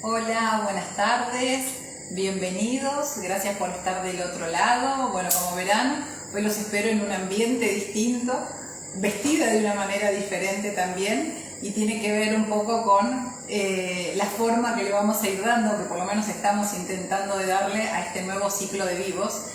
Hola, buenas tardes, bienvenidos, gracias por estar del otro lado. Bueno, como verán, hoy los espero en un ambiente distinto, vestida de una manera diferente también, y tiene que ver un poco con la forma que le vamos a ir dando, que por lo menos estamos intentando de darle a este nuevo ciclo de vivos,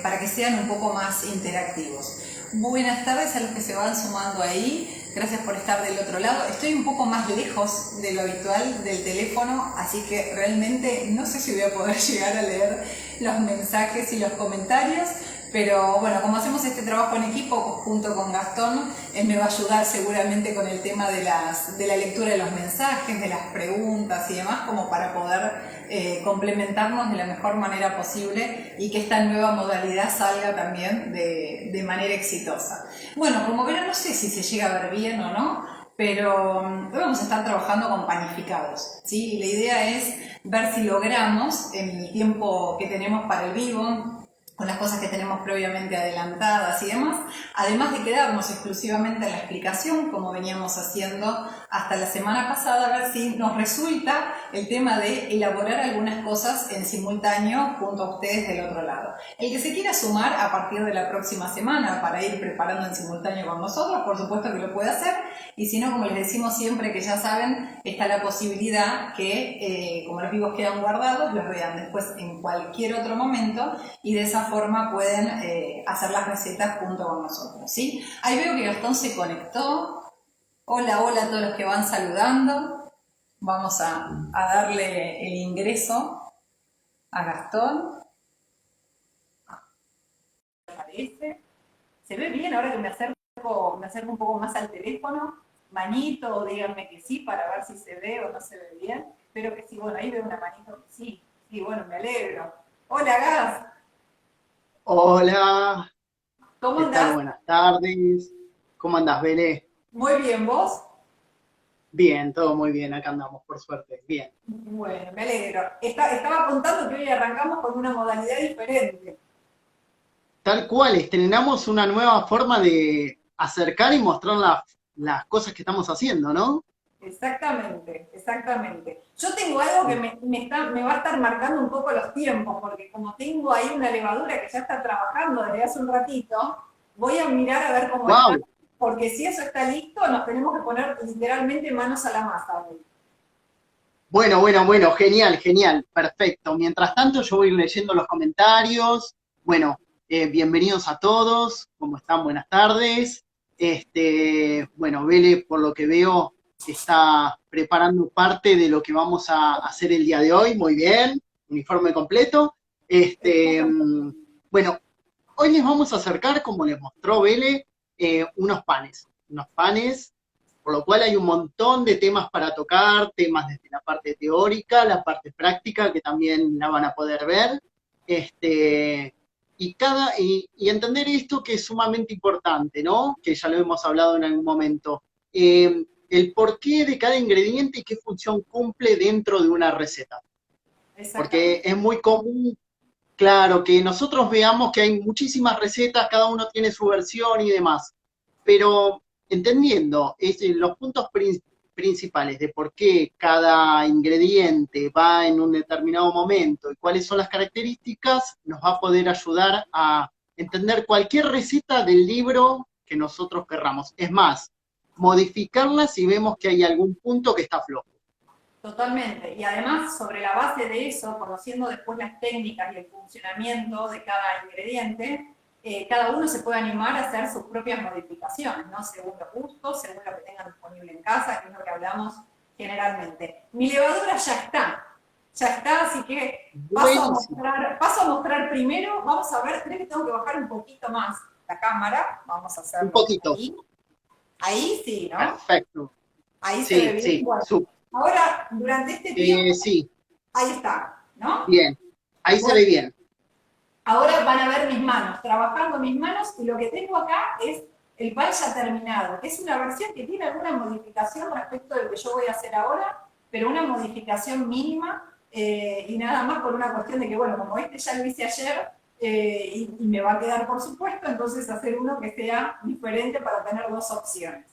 para que sean un poco más interactivos. Buenas tardes a los que se van sumando ahí. Gracias por estar del otro lado. Estoy un poco más lejos de lo habitual del teléfono, así que realmente no sé si voy a poder llegar a leer los mensajes y los comentarios, pero bueno, como hacemos este trabajo en equipo junto con Gastón, él me va a ayudar seguramente con el tema de la lectura de los mensajes, de las preguntas y demás, como para poder complementarnos de la mejor manera posible y que esta nueva modalidad salga también de manera exitosa. Bueno, como verán, no sé si se llega a ver bien o no, pero hoy vamos a estar trabajando con panificados, ¿sí? Y la idea es ver si logramos, en el tiempo que tenemos para el vivo, con las cosas que tenemos previamente adelantadas y demás, además de quedarnos exclusivamente en la explicación, como veníamos haciendo hasta la semana pasada, a ver si nos resulta el tema de elaborar algunas cosas en simultáneo junto a ustedes del otro lado. El que se quiera sumar a partir de la próxima semana para ir preparando en simultáneo con nosotros, por supuesto que lo puede hacer, y si no, como les decimos siempre, que ya saben, está la posibilidad que, como los vivos quedan guardados, los vean después en cualquier otro momento, y de esa forma pueden hacer las recetas junto con nosotros, ¿sí? Ahí veo que Gastón se conectó. Hola, hola a todos los que van saludando. Vamos a darle el ingreso a Gastón. ¿Parece? ¿Se ve bien ahora que me acerco un poco más al teléfono? Manito, o díganme que sí para ver si se ve o no se ve bien. Espero que sí. Bueno, ahí veo una manito que sí. Sí, bueno, me alegro. Hola, Gas. Hola, ¿Cómo ¿qué tal? andás? Buenas tardes. ¿Cómo andás, Belé? Muy bien, ¿vos? Bien, todo muy bien, acá andamos, por suerte. Bien. Bueno, me alegro. Estaba contando que hoy arrancamos con una modalidad diferente. Tal cual, estrenamos una nueva forma de acercar y mostrar las cosas que estamos haciendo, ¿no? Exactamente, exactamente. Yo tengo algo que me va a estar marcando un poco los tiempos, porque como tengo ahí una levadura que ya está trabajando desde hace un ratito, voy a mirar a ver cómo está, ¡Wow! porque si eso está listo, nos tenemos que poner literalmente manos a la masa hoy. Bueno, genial, genial, perfecto. Mientras tanto, yo voy a ir leyendo los comentarios. Bueno, bienvenidos a todos, ¿cómo están? Buenas tardes. Bueno, Bele, por lo que veo, está preparando parte de lo que vamos a hacer el día de hoy. Muy bien, uniforme completo. Bueno, hoy les vamos a acercar, como les mostró Bele, unos panes por lo cual hay un montón de temas para tocar, temas desde la parte teórica, la parte práctica, que también la van a poder ver. Este, y entender esto que es sumamente importante, ¿no? Que ya lo hemos hablado en algún momento. El porqué de cada ingrediente y qué función cumple dentro de una receta. Porque Exactamente. es muy común, claro, que nosotros veamos que hay muchísimas recetas, cada uno tiene su versión y demás, pero entendiendo los puntos principales de por qué cada ingrediente va en un determinado momento y cuáles son las características, nos va a poder ayudar a entender cualquier receta del libro que nosotros querramos. Es más, modificarla si vemos que hay algún punto que está flojo. Totalmente. Y además, sobre la base de eso, conociendo después las técnicas y el funcionamiento de cada ingrediente, cada uno se puede animar a hacer sus propias modificaciones, ¿no? Según los gustos, según lo que tengan disponible en casa, que es lo que hablamos generalmente. Mi levadura ya está, así que Buenísimo. paso a mostrar primero, vamos a ver, creo que tengo que bajar un poquito más la cámara, vamos a Un hacerlo poquito. ahí sí, ¿no? Perfecto. Ahí se ve Sí, bien. sí, Bueno, ahora, durante este tiempo, sí, ahí está, ¿no? bien. Ahí se Bueno, ve bien. ahora van a ver mis manos, trabajando mis manos, y lo que tengo acá es el pan ya terminado, que es una versión que tiene alguna modificación respecto de lo que yo voy a hacer ahora, pero una modificación mínima, y nada más por una cuestión de que, bueno, como este ya lo hice ayer, y me va a quedar por supuesto, entonces hacer uno que sea diferente para tener dos opciones.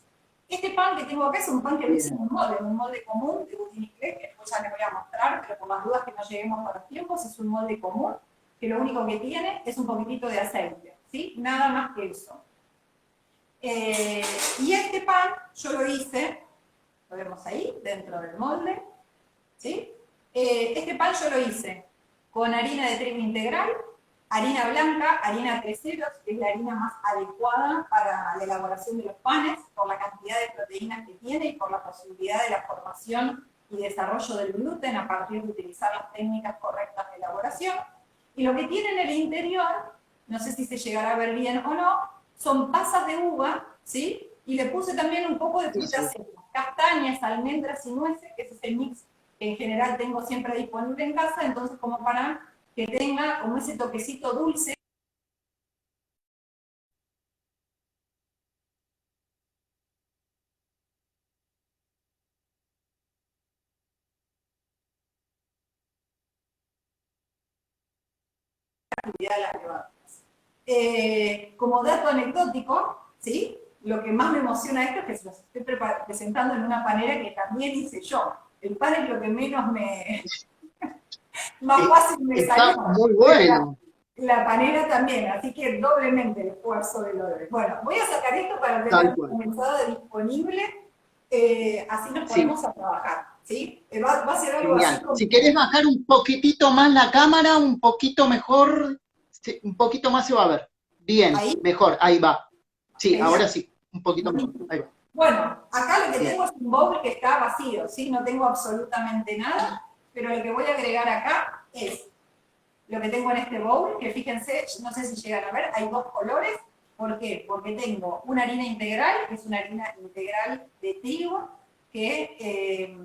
Este pan que tengo acá es un pan que lo hice Bien. en un molde común de budín inglés, que después ya les voy a mostrar pero por las dudas que no lleguemos a los tiempos, es un molde común, que lo único que tiene es un poquitito de aceite, ¿sí? Nada más que eso. Y este pan yo lo hice, lo vemos ahí, dentro del molde, ¿sí? Este pan yo lo hice con harina de trigo integral, harina blanca, harina 3 ceros, que es la harina más adecuada para la elaboración de los panes, por la cantidad de proteínas que tiene y por la posibilidad de la formación y desarrollo del gluten a partir de utilizar las técnicas correctas de elaboración. Y lo que tiene en el interior, no sé si se llegará a ver bien o no, son pasas de uva, ¿sí? Y le puse también un poco de frutas secas, castañas, almendras y nueces, que ese es el mix que en general tengo siempre disponible en casa, entonces como para que tenga como ese toquecito dulce. Como dato anecdótico, ¿sí? Lo que más me emociona esto es que se los estoy presentando en una panera que también hice yo. El pan es lo que menos más fácil me Está salió. muy bueno. La panera también, así que doblemente el esfuerzo de lo de... Bueno, voy a sacar esto para tener comenzado disponible, así nos ponemos a trabajar, ¿sí? Va a ser algo Genial. así como... Si querés bajar un poquitito más la cámara, un poquito mejor, sí, un poquito más se va a ver. Bien, ¿Ahí? mejor, ahí va. Sí, Genial. ahora sí, un poquito mejor, ahí va. Bueno, acá lo que Bien. tengo es un bowl que está vacío, ¿sí? No tengo absolutamente nada, pero lo que voy a agregar acá es lo que tengo en este bowl, que fíjense, no sé si llegan a ver, hay dos colores. ¿Por qué? Porque tengo una harina integral, que es una harina integral de trigo, que,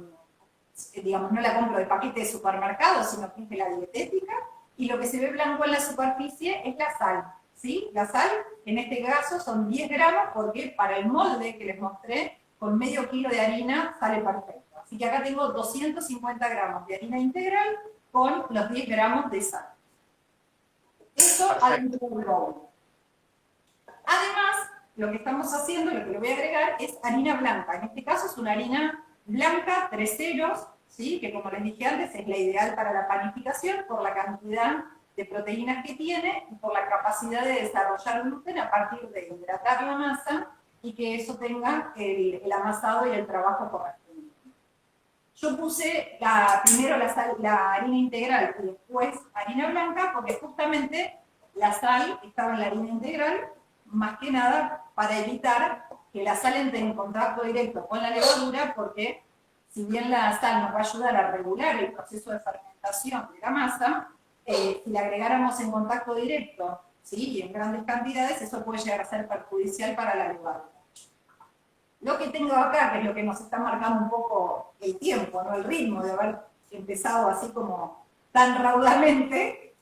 digamos, no la compro de paquete de supermercado, sino que es de la dietética, y lo que se ve blanco en la superficie es la sal, ¿sí? La sal, en este caso, son 10 gramos, porque para el molde que les mostré, con medio kilo de harina sale perfecto. Así que acá tengo 250 gramos de harina integral con los 10 gramos de sal. Eso adentro del bowl. Además, lo que estamos haciendo, lo que le voy a agregar, es harina blanca. En este caso es una harina blanca 3 ceros, ¿sí? Que como les dije antes, es la ideal para la panificación por la cantidad de proteínas que tiene y por la capacidad de desarrollar gluten a partir de hidratar la masa y que eso tenga el amasado y el trabajo correcto. Yo puse primero la harina integral y después harina blanca porque justamente la sal estaba en la harina integral, más que nada para evitar que la sal entre en contacto directo con la levadura, porque si bien la sal nos va a ayudar a regular el proceso de fermentación de la masa, si la agregáramos en contacto directo, ¿sí? Y en grandes cantidades, eso puede llegar a ser perjudicial para la levadura. Lo que tengo acá, que es lo que nos está marcando un poco el tiempo, ¿no? El ritmo de haber empezado así como tan raudamente,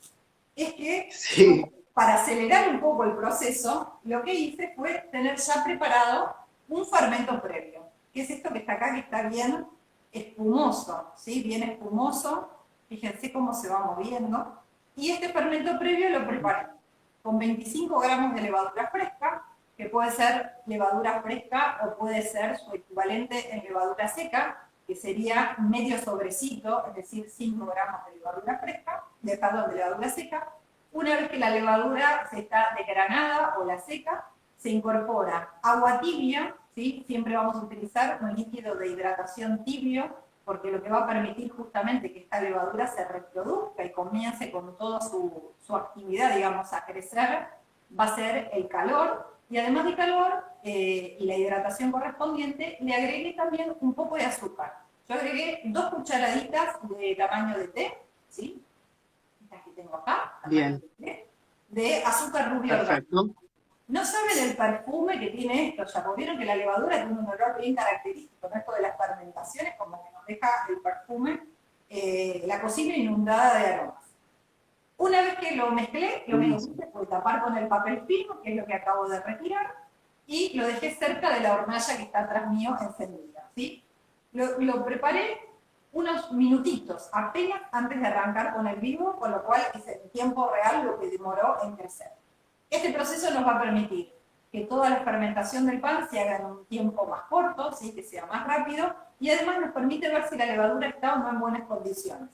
es que Sí. Para acelerar un poco el proceso, lo que hice fue tener ya preparado un fermento previo, que es esto que está acá, que está bien espumoso, ¿sí? Bien espumoso, fíjense cómo se va moviendo, y este fermento previo lo preparé con 25 gramos de levadura fresca, que puede ser levadura fresca o puede ser su equivalente en levadura seca, que sería medio sobrecito, es decir, 5 gramos de levadura fresca, de levadura seca. Una vez que la levadura se está desgranada o la seca, se incorpora agua tibia, ¿sí? Siempre vamos a utilizar un líquido de hidratación tibio, porque lo que va a permitir justamente que esta levadura se reproduzca y comience con toda su actividad, digamos, a crecer, va a ser el calor. Y además de calor y la hidratación correspondiente, le agregué también un poco de azúcar. Yo agregué 2 cucharaditas de tamaño de té, ¿sí? Estas que tengo acá, Bien. de azúcar rubio orgánico. No saben el perfume que tiene esto, ya vieron que la levadura tiene un olor bien característico, ¿no? Esto de las fermentaciones, como que nos deja el perfume, la cocina inundada de aromas. Una vez que lo mezclé, lo único que hice fue tapar con el papel film, que es lo que acabo de retirar, y lo dejé cerca de la hornalla que está atrás mío encendida, ¿sí? Lo preparé unos minutitos, apenas antes de arrancar con el vivo, con lo cual es el tiempo real lo que demoró en crecer. Este proceso nos va a permitir que toda la fermentación del pan se haga en un tiempo más corto, ¿sí? Que sea más rápido, y además nos permite ver si la levadura está o no en buenas condiciones.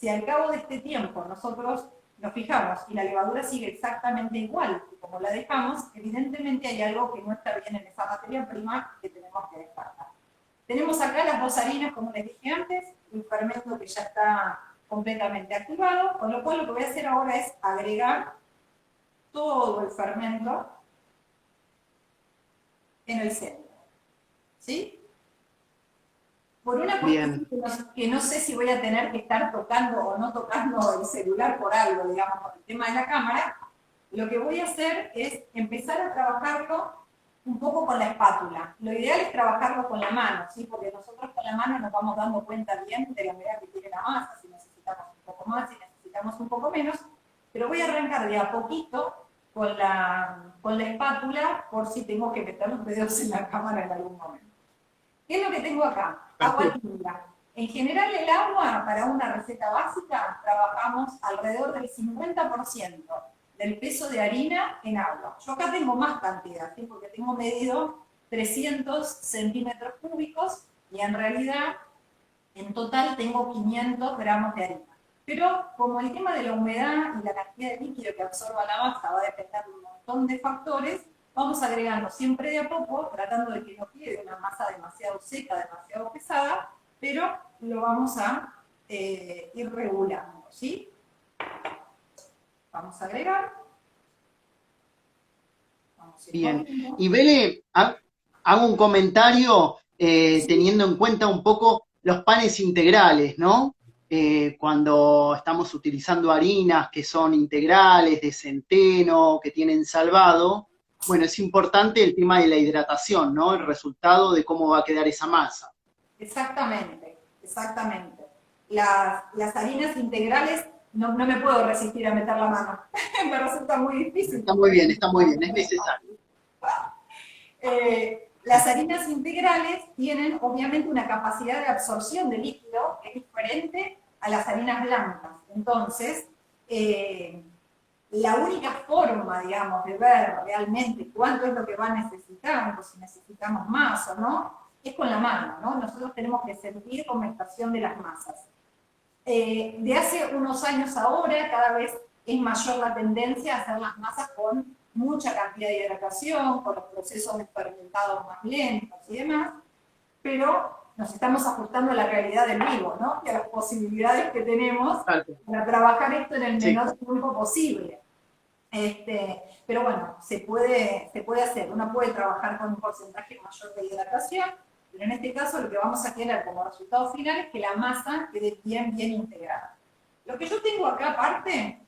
Si al cabo de este tiempo nosotros nos fijamos y la levadura sigue exactamente igual que como la dejamos, evidentemente hay algo que no está bien en esa materia prima que tenemos que descartar. Tenemos acá las dos harinas, como les dije antes, un fermento que ya está completamente activado, con lo cual lo que voy a hacer ahora es agregar todo el fermento en el centro. ¿Sí? Por una cuestión que no sé si voy a tener que estar tocando o no tocando el celular por algo, digamos, por el tema de la cámara, lo que voy a hacer es empezar a trabajarlo un poco con la espátula. Lo ideal es trabajarlo con la mano, ¿sí? Porque nosotros con la mano nos vamos dando cuenta bien de la medida que tiene la masa, si necesitamos un poco más, si necesitamos un poco menos, pero voy a arrancar de a poquito con la espátula por si tengo que meter los dedos en la cámara en algún momento. ¿Qué es lo que tengo acá? Agua tibia. En general el agua, para una receta básica, trabajamos alrededor del 50% del peso de harina en agua. Yo acá tengo más cantidad, ¿sí? Porque tengo medido 300 centímetros cúbicos y en realidad en total tengo 500 gramos de harina. Pero como el tema de la humedad y la cantidad de líquido que absorba la masa va a depender de un montón de factores, vamos agregando siempre de a poco, tratando de que no quede una masa demasiado seca, demasiado pesada, pero lo vamos a ir regulando, ¿sí? Vamos a agregar. Vamos a ir Bien. poniendo. Y Bele, hago un comentario teniendo en cuenta un poco los panes integrales, ¿no? Cuando estamos utilizando harinas que son integrales, de centeno, que tienen salvado, bueno, es importante el tema de la hidratación, ¿no? El resultado de cómo va a quedar esa masa. Exactamente, exactamente. Las harinas integrales no me puedo resistir a meter la mano. Me resulta muy difícil. Está muy bien, es necesario. Las harinas integrales tienen obviamente una capacidad de absorción de líquido que es diferente a las harinas blancas. Entonces, la única forma, digamos, de ver realmente cuánto es lo que va necesitando, si necesitamos más o no, es con la mano, ¿no? Nosotros tenemos que sentir cómo estación de las masas. De hace unos años ahora, cada vez es mayor la tendencia a hacer las masas con mucha cantidad de hidratación, con los procesos de fermentados más lentos y demás, pero nos estamos ajustando a la realidad del vivo, ¿no? Y a las posibilidades que tenemos para trabajar esto en el menor tiempo posible. Pero bueno, se puede hacer. Uno puede trabajar con un porcentaje mayor de hidratación, pero en este caso lo que vamos a querer como resultado final es que la masa quede bien integrada. Lo que yo tengo acá aparte,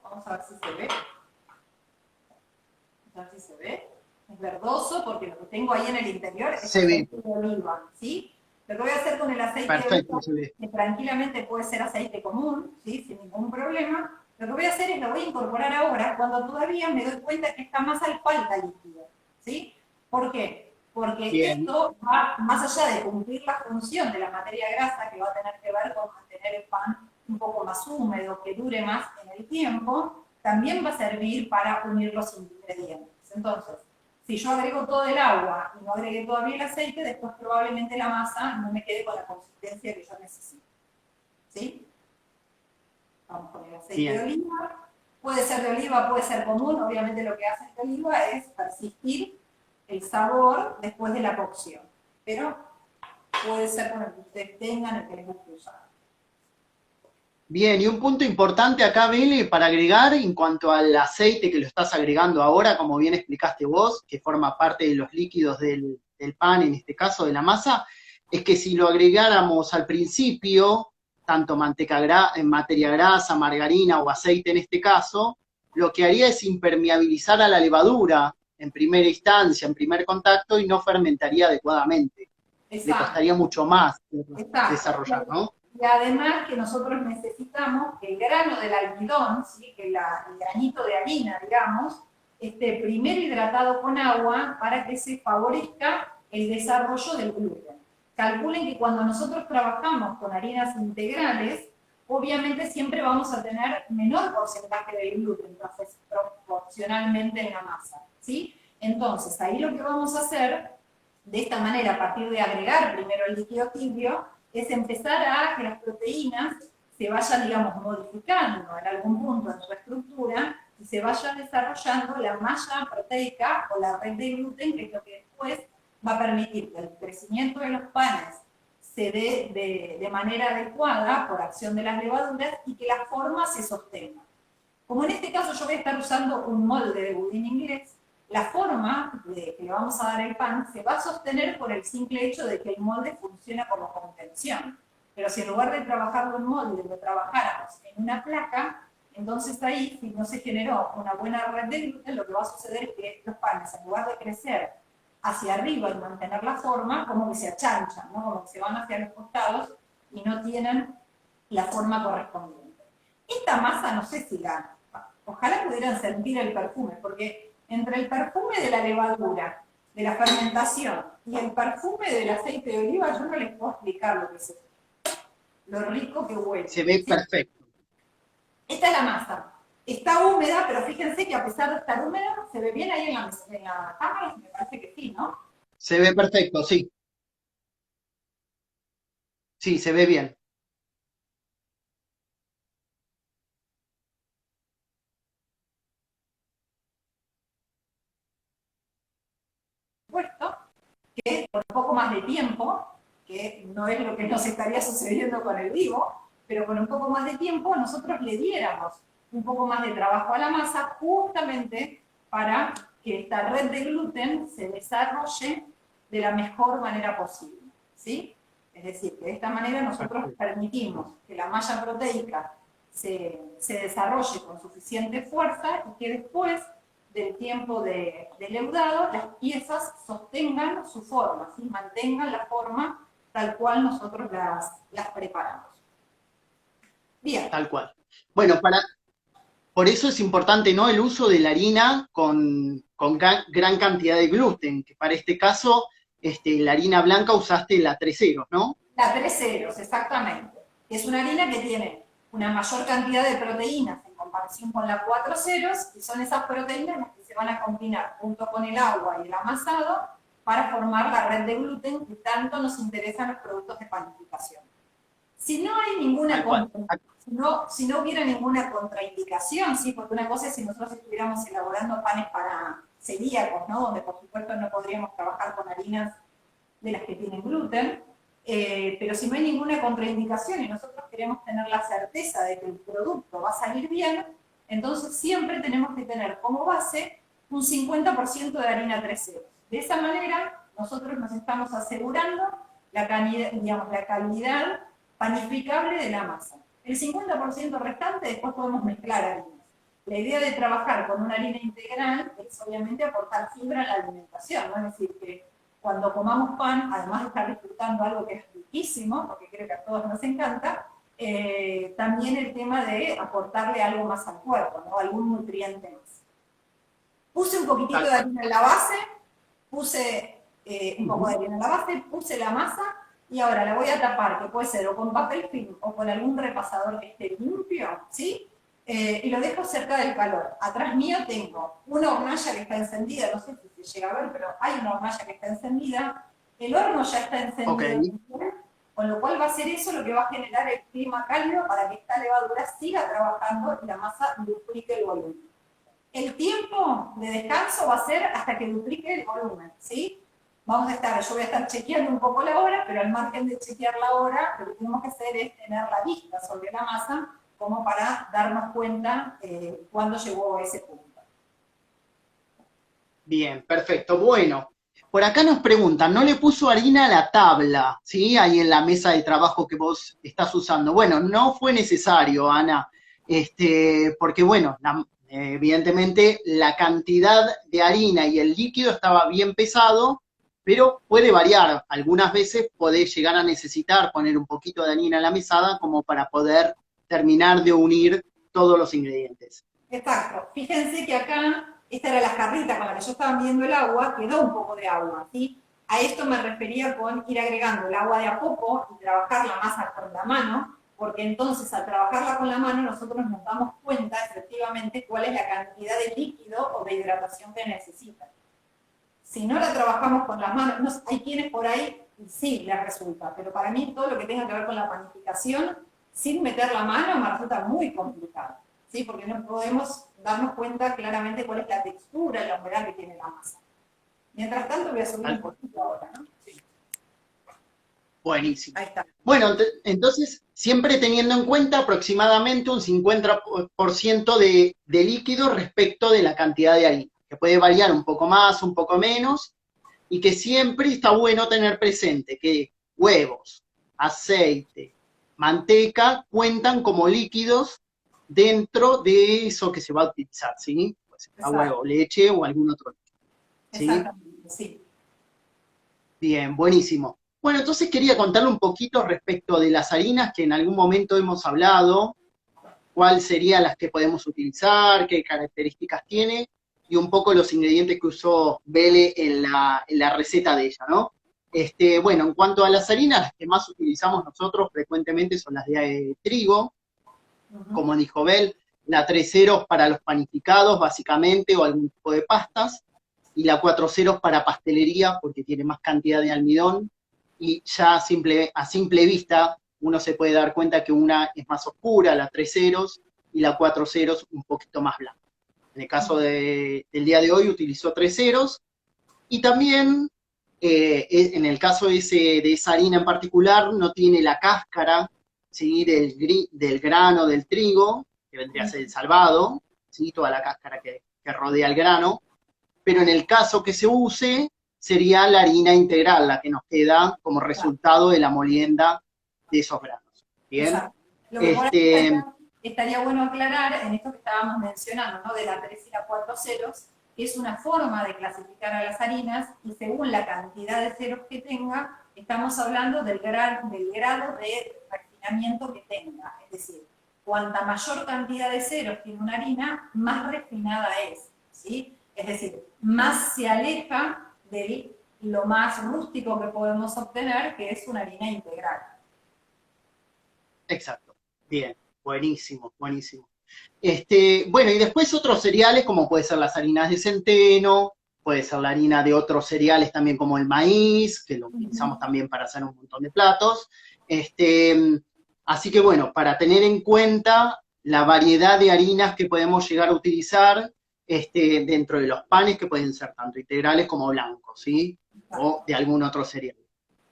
vamos a ver si se ve. A ver si se ve. Es verdoso porque lo que tengo ahí en el interior es aceite de oliva, ¿sí? Lo que voy a hacer con el aceite de oliva, que tranquilamente puede ser aceite común, ¿sí? Sin ningún problema. Lo que voy a hacer es lo voy a incorporar ahora cuando todavía me doy cuenta que esta masa le falta líquido, ¿sí? ¿Por qué? Porque esto va más allá de cumplir la función de la materia grasa que va a tener que ver con mantener el pan un poco más húmedo, que dure más en el tiempo, también va a servir para unir los ingredientes. Entonces, si yo agrego todo el agua y no agregué todavía el aceite, después probablemente la masa no me quede con la consistencia que yo necesito. ¿Sí? Vamos con el aceite de oliva. Puede ser de oliva, puede ser común. Obviamente lo que hace el de oliva es persistir el sabor después de la cocción. Pero puede ser con el que ustedes tengan, el que les guste usar. Bien, y un punto importante acá, Bele, para agregar en cuanto al aceite que lo estás agregando ahora, como bien explicaste vos, que forma parte de los líquidos del pan, en este caso de la masa, es que si lo agregáramos al principio, tanto materia grasa, margarina o aceite en este caso, lo que haría es impermeabilizar a la levadura en primera instancia, en primer contacto, y no fermentaría adecuadamente. Le costaría mucho más desarrollar, ¿no? Y además que nosotros necesitamos que el grano del almidón, ¿sí? Que el granito de harina, digamos, esté primero hidratado con agua para que se favorezca el desarrollo del gluten. Calculen que cuando nosotros trabajamos con harinas integrales, obviamente siempre vamos a tener menor porcentaje de gluten, entonces proporcionalmente en la masa, ¿sí? Entonces, ahí lo que vamos a hacer, de esta manera, a partir de agregar primero el líquido tibio, es empezar a que las proteínas se vaya, digamos, modificando en algún punto en su estructura y se vaya desarrollando la malla proteica o la red de gluten, que es lo que después va a permitir que el crecimiento de los panes se dé de manera adecuada por acción de las levaduras y que la forma se sostenga. Como en este caso yo voy a estar usando un molde de budín inglés, la forma que le vamos a dar el pan se va a sostener por el simple hecho de que el molde funciona como contención. Pero si en lugar de trabajarlo en molde, lo trabajáramos en una placa, entonces ahí, si no se generó una buena red de gluten, lo que va a suceder es que los panes, en lugar de crecer hacia arriba y mantener la forma, como que se achanchan, ¿no? Como que se van hacia los costados y no tienen la forma correspondiente. Esta masa, no sé si la... Ojalá pudieran sentir el perfume, porque entre el perfume de la levadura, de la fermentación, y el perfume del aceite de oliva, yo no les puedo explicar lo que es esto. Lo rico que huele. Se ve perfecto. Esta es la masa. Está húmeda, pero fíjense que a pesar de estar húmeda, se ve bien ahí en la cámara, me parece que sí, ¿no? Se ve perfecto, sí. Sí, se ve bien. Puesto que con un poco más de tiempo, que no es lo que nos estaría sucediendo con el vivo, pero con un poco más de tiempo nosotros le diéramos un poco más de trabajo a la masa justamente para que esta red de gluten se desarrolle de la mejor manera posible, ¿sí? Es decir, que de esta manera nosotros permitimos que la malla proteica se desarrolle con suficiente fuerza y que después del tiempo de leudado, las piezas sostengan su forma, ¿sí? Mantengan la forma tal cual nosotros las preparamos. Bien. Tal cual. Bueno, por eso es importante, ¿no?, el uso de la harina con gran cantidad de gluten, que para este caso, la harina blanca usaste la 3 ceros, ¿no? La 3 ceros, exactamente. Es una harina que tiene una mayor cantidad de proteínas en comparación con la 4 ceros, y son esas proteínas las que se van a combinar junto con el agua y el amasado para formar la red de gluten que tanto nos interesan los productos de panificación. Si no hay ninguna si no hubiera ninguna contraindicación, ¿sí? Porque una cosa es si nosotros estuviéramos elaborando panes para celíacos, ¿no? Donde por supuesto no podríamos trabajar con harinas de las que tienen gluten, pero si no hay ninguna contraindicación y nosotros queremos tener la certeza de que el producto va a salir bien, entonces siempre tenemos que tener como base un 50% de harina 3 ceros. De esa manera, nosotros nos estamos asegurando la calidad panificable de la masa. El 50% restante después podemos mezclar harinas. La idea de trabajar con una harina integral es obviamente aportar fibra a la alimentación, ¿no? Es decir, que cuando comamos pan, además de estar disfrutando algo que es riquísimo, porque creo que a todos nos encanta, también el tema de aportarle algo más al cuerpo, ¿no? Algún nutriente más. Puse un poquitito de harina en la base, puse un poco de harina en la base, puse la masa y ahora la voy a tapar, que puede ser o con papel film o con algún repasador que esté limpio, ¿sí? Y lo dejo cerca del calor. Atrás mío tengo una hornalla que está encendida, no sé si se llega a ver, pero hay una hornalla que está encendida, el horno ya está encendido, Okay. con lo cual va a ser eso lo que va a generar el clima cálido para que esta levadura siga trabajando y la masa duplique el volumen. El tiempo de descanso va a ser hasta que duplique el volumen, ¿sí? Yo voy a estar chequeando un poco la hora, pero al margen de chequear la hora, lo que tenemos que hacer es tener la vista sobre la masa como para darnos cuenta cuándo llegó a ese punto. Bien, perfecto. Bueno, por acá nos preguntan, ¿no le puso harina a la tabla, ¿sí? Ahí en la mesa de trabajo que vos estás usando. Bueno, no fue necesario, Ana, porque bueno, evidentemente la cantidad de harina y el líquido estaba bien pesado, pero puede variar. Algunas veces podés llegar a necesitar poner un poquito de harina en la mesada como para poder terminar de unir todos los ingredientes. Exacto. Fíjense que acá, esta era la jarrita con la que yo estaba midiendo el agua, quedó un poco de agua, ¿sí? A esto me refería con ir agregando el agua de a poco y trabajar la masa con la mano, porque entonces al trabajarla con la mano nosotros nos damos cuenta efectivamente cuál es la cantidad de líquido o de hidratación que necesita. Si no la trabajamos con las manos, hay quienes por ahí sí les resulta, pero para mí todo lo que tenga que ver con la panificación sin meter la mano me resulta muy complicado, ¿sí? Porque no podemos darnos cuenta claramente cuál es la textura, la humedad que tiene la masa. Mientras tanto voy a subir un poquito ahora, ¿no? Sí. Buenísimo. Ahí está. Bueno, entonces, siempre teniendo en cuenta aproximadamente un 50% de líquido respecto de la cantidad de harina, que puede variar un poco más, un poco menos, y que siempre está bueno tener presente que huevos, aceite, manteca cuentan como líquidos dentro de eso que se va a utilizar, ¿sí? Pues agua o leche o algún otro líquido, ¿sí? Exactamente, sí. Bien, buenísimo. Bueno, entonces quería contarle un poquito respecto de las harinas que en algún momento hemos hablado, cuáles serían las que podemos utilizar, qué características tiene, y un poco los ingredientes que usó Bele en la receta de ella, ¿no? Bueno, en cuanto a las harinas, las que más utilizamos nosotros frecuentemente son las de trigo, como dijo Bel, la 3 ceros para los panificados, básicamente, o algún tipo de pastas, y la 4 ceros para pastelería, porque tiene más cantidad de almidón, y ya a simple vista uno se puede dar cuenta que una es más oscura, la 3 ceros, y la 4 ceros un poquito más blanca. En el caso del día de hoy utilizó 3 ceros, y también en el caso de esa harina en particular no tiene la cáscara, ¿sí? del grano del trigo, que vendría a ser el salvado, ¿sí? Toda la cáscara que rodea el grano, pero en el caso que se use sería la harina integral, la que nos queda como resultado de la molienda de esos granos. ¿Bien? Exacto. Lo que por ahí estaría bueno aclarar en esto que estábamos mencionando, ¿no? De la 3 y la 4 ceros, que es una forma de clasificar a las harinas y según la cantidad de ceros que tenga, estamos hablando del grado de refinamiento que tenga. Es decir, cuanta mayor cantidad de ceros tiene una harina, más refinada es, ¿sí? Es decir, más se aleja de lo más rústico que podemos obtener, que es una harina integral. Exacto. Bien, buenísimo, buenísimo. Bueno, y después otros cereales, como puede ser las harinas de centeno, puede ser la harina de otros cereales también como el maíz, que lo utilizamos también para hacer un montón de platos. Así que bueno, para tener en cuenta la variedad de harinas que podemos llegar a utilizar dentro de los panes, que pueden ser tanto integrales como blancos, ¿sí? O de algún otro cereal.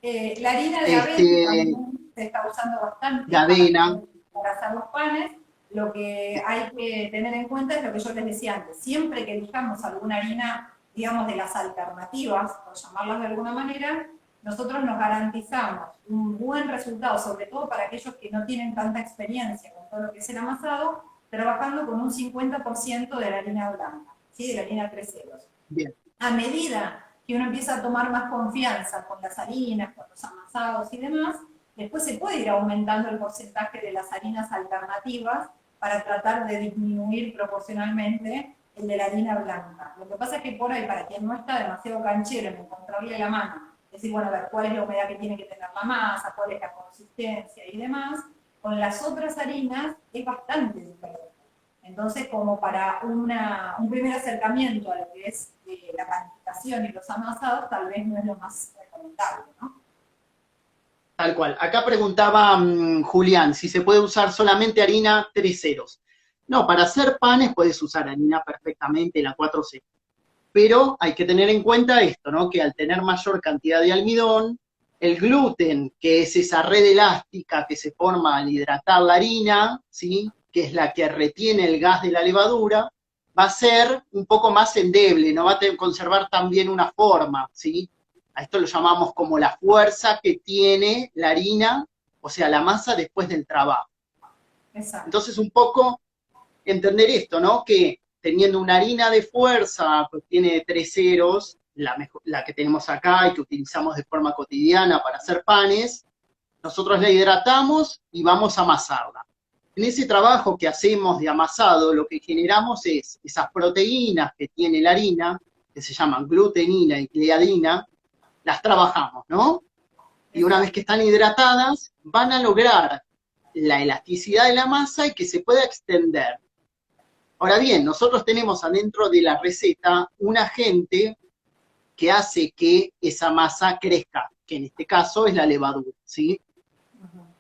La harina de avena también se está usando bastante de avena. para hacer los panes. Lo que hay que tener en cuenta es lo que yo les decía antes. Siempre que elijamos alguna harina, digamos, de las alternativas, por llamarlas de alguna manera, nosotros nos garantizamos un buen resultado, sobre todo para aquellos que no tienen tanta experiencia con todo lo que es el amasado, trabajando con un 50% de la harina blanca, ¿sí? De la harina 3 ceros. Bien. A medida que uno empieza a tomar más confianza con las harinas, con los amasados y demás, después se puede ir aumentando el porcentaje de las harinas alternativas para tratar de disminuir proporcionalmente el de la harina blanca. Lo que pasa es que por ahí, para quien no está demasiado canchero en encontrarle la mano, decir, bueno, a ver, cuál es la humedad que tiene que tener la masa, cuál es la consistencia y demás, con las otras harinas es bastante diferente. Entonces, como para un primer acercamiento a lo que es la panificación y los amasados, tal vez no es lo más recomendable, ¿no? Tal cual. Acá preguntaba Julián si se puede usar solamente harina 3 ceros. No, para hacer panes puedes usar harina perfectamente, la 4 ceros. Pero hay que tener en cuenta esto, ¿no? Que al tener mayor cantidad de almidón, el gluten, que es esa red elástica que se forma al hidratar la harina, ¿sí? Que es la que retiene el gas de la levadura, va a ser un poco más endeble, no va a conservar tan bien una forma, ¿sí? A esto lo llamamos como la fuerza que tiene la harina, o sea, la masa después del trabajo. Exacto. Entonces, un poco entender esto, ¿no? Que teniendo una harina de fuerza, pues tiene 3 ceros, la que tenemos acá y que utilizamos de forma cotidiana para hacer panes, nosotros la hidratamos y vamos a amasarla. En ese trabajo que hacemos de amasado, lo que generamos es esas proteínas que tiene la harina, que se llaman glutenina y gliadina, las trabajamos, ¿no? Y una vez que están hidratadas, van a lograr la elasticidad de la masa y que se pueda extender. Ahora bien, nosotros tenemos adentro de la receta un agente que hace que esa masa crezca, que en este caso es la levadura, ¿sí?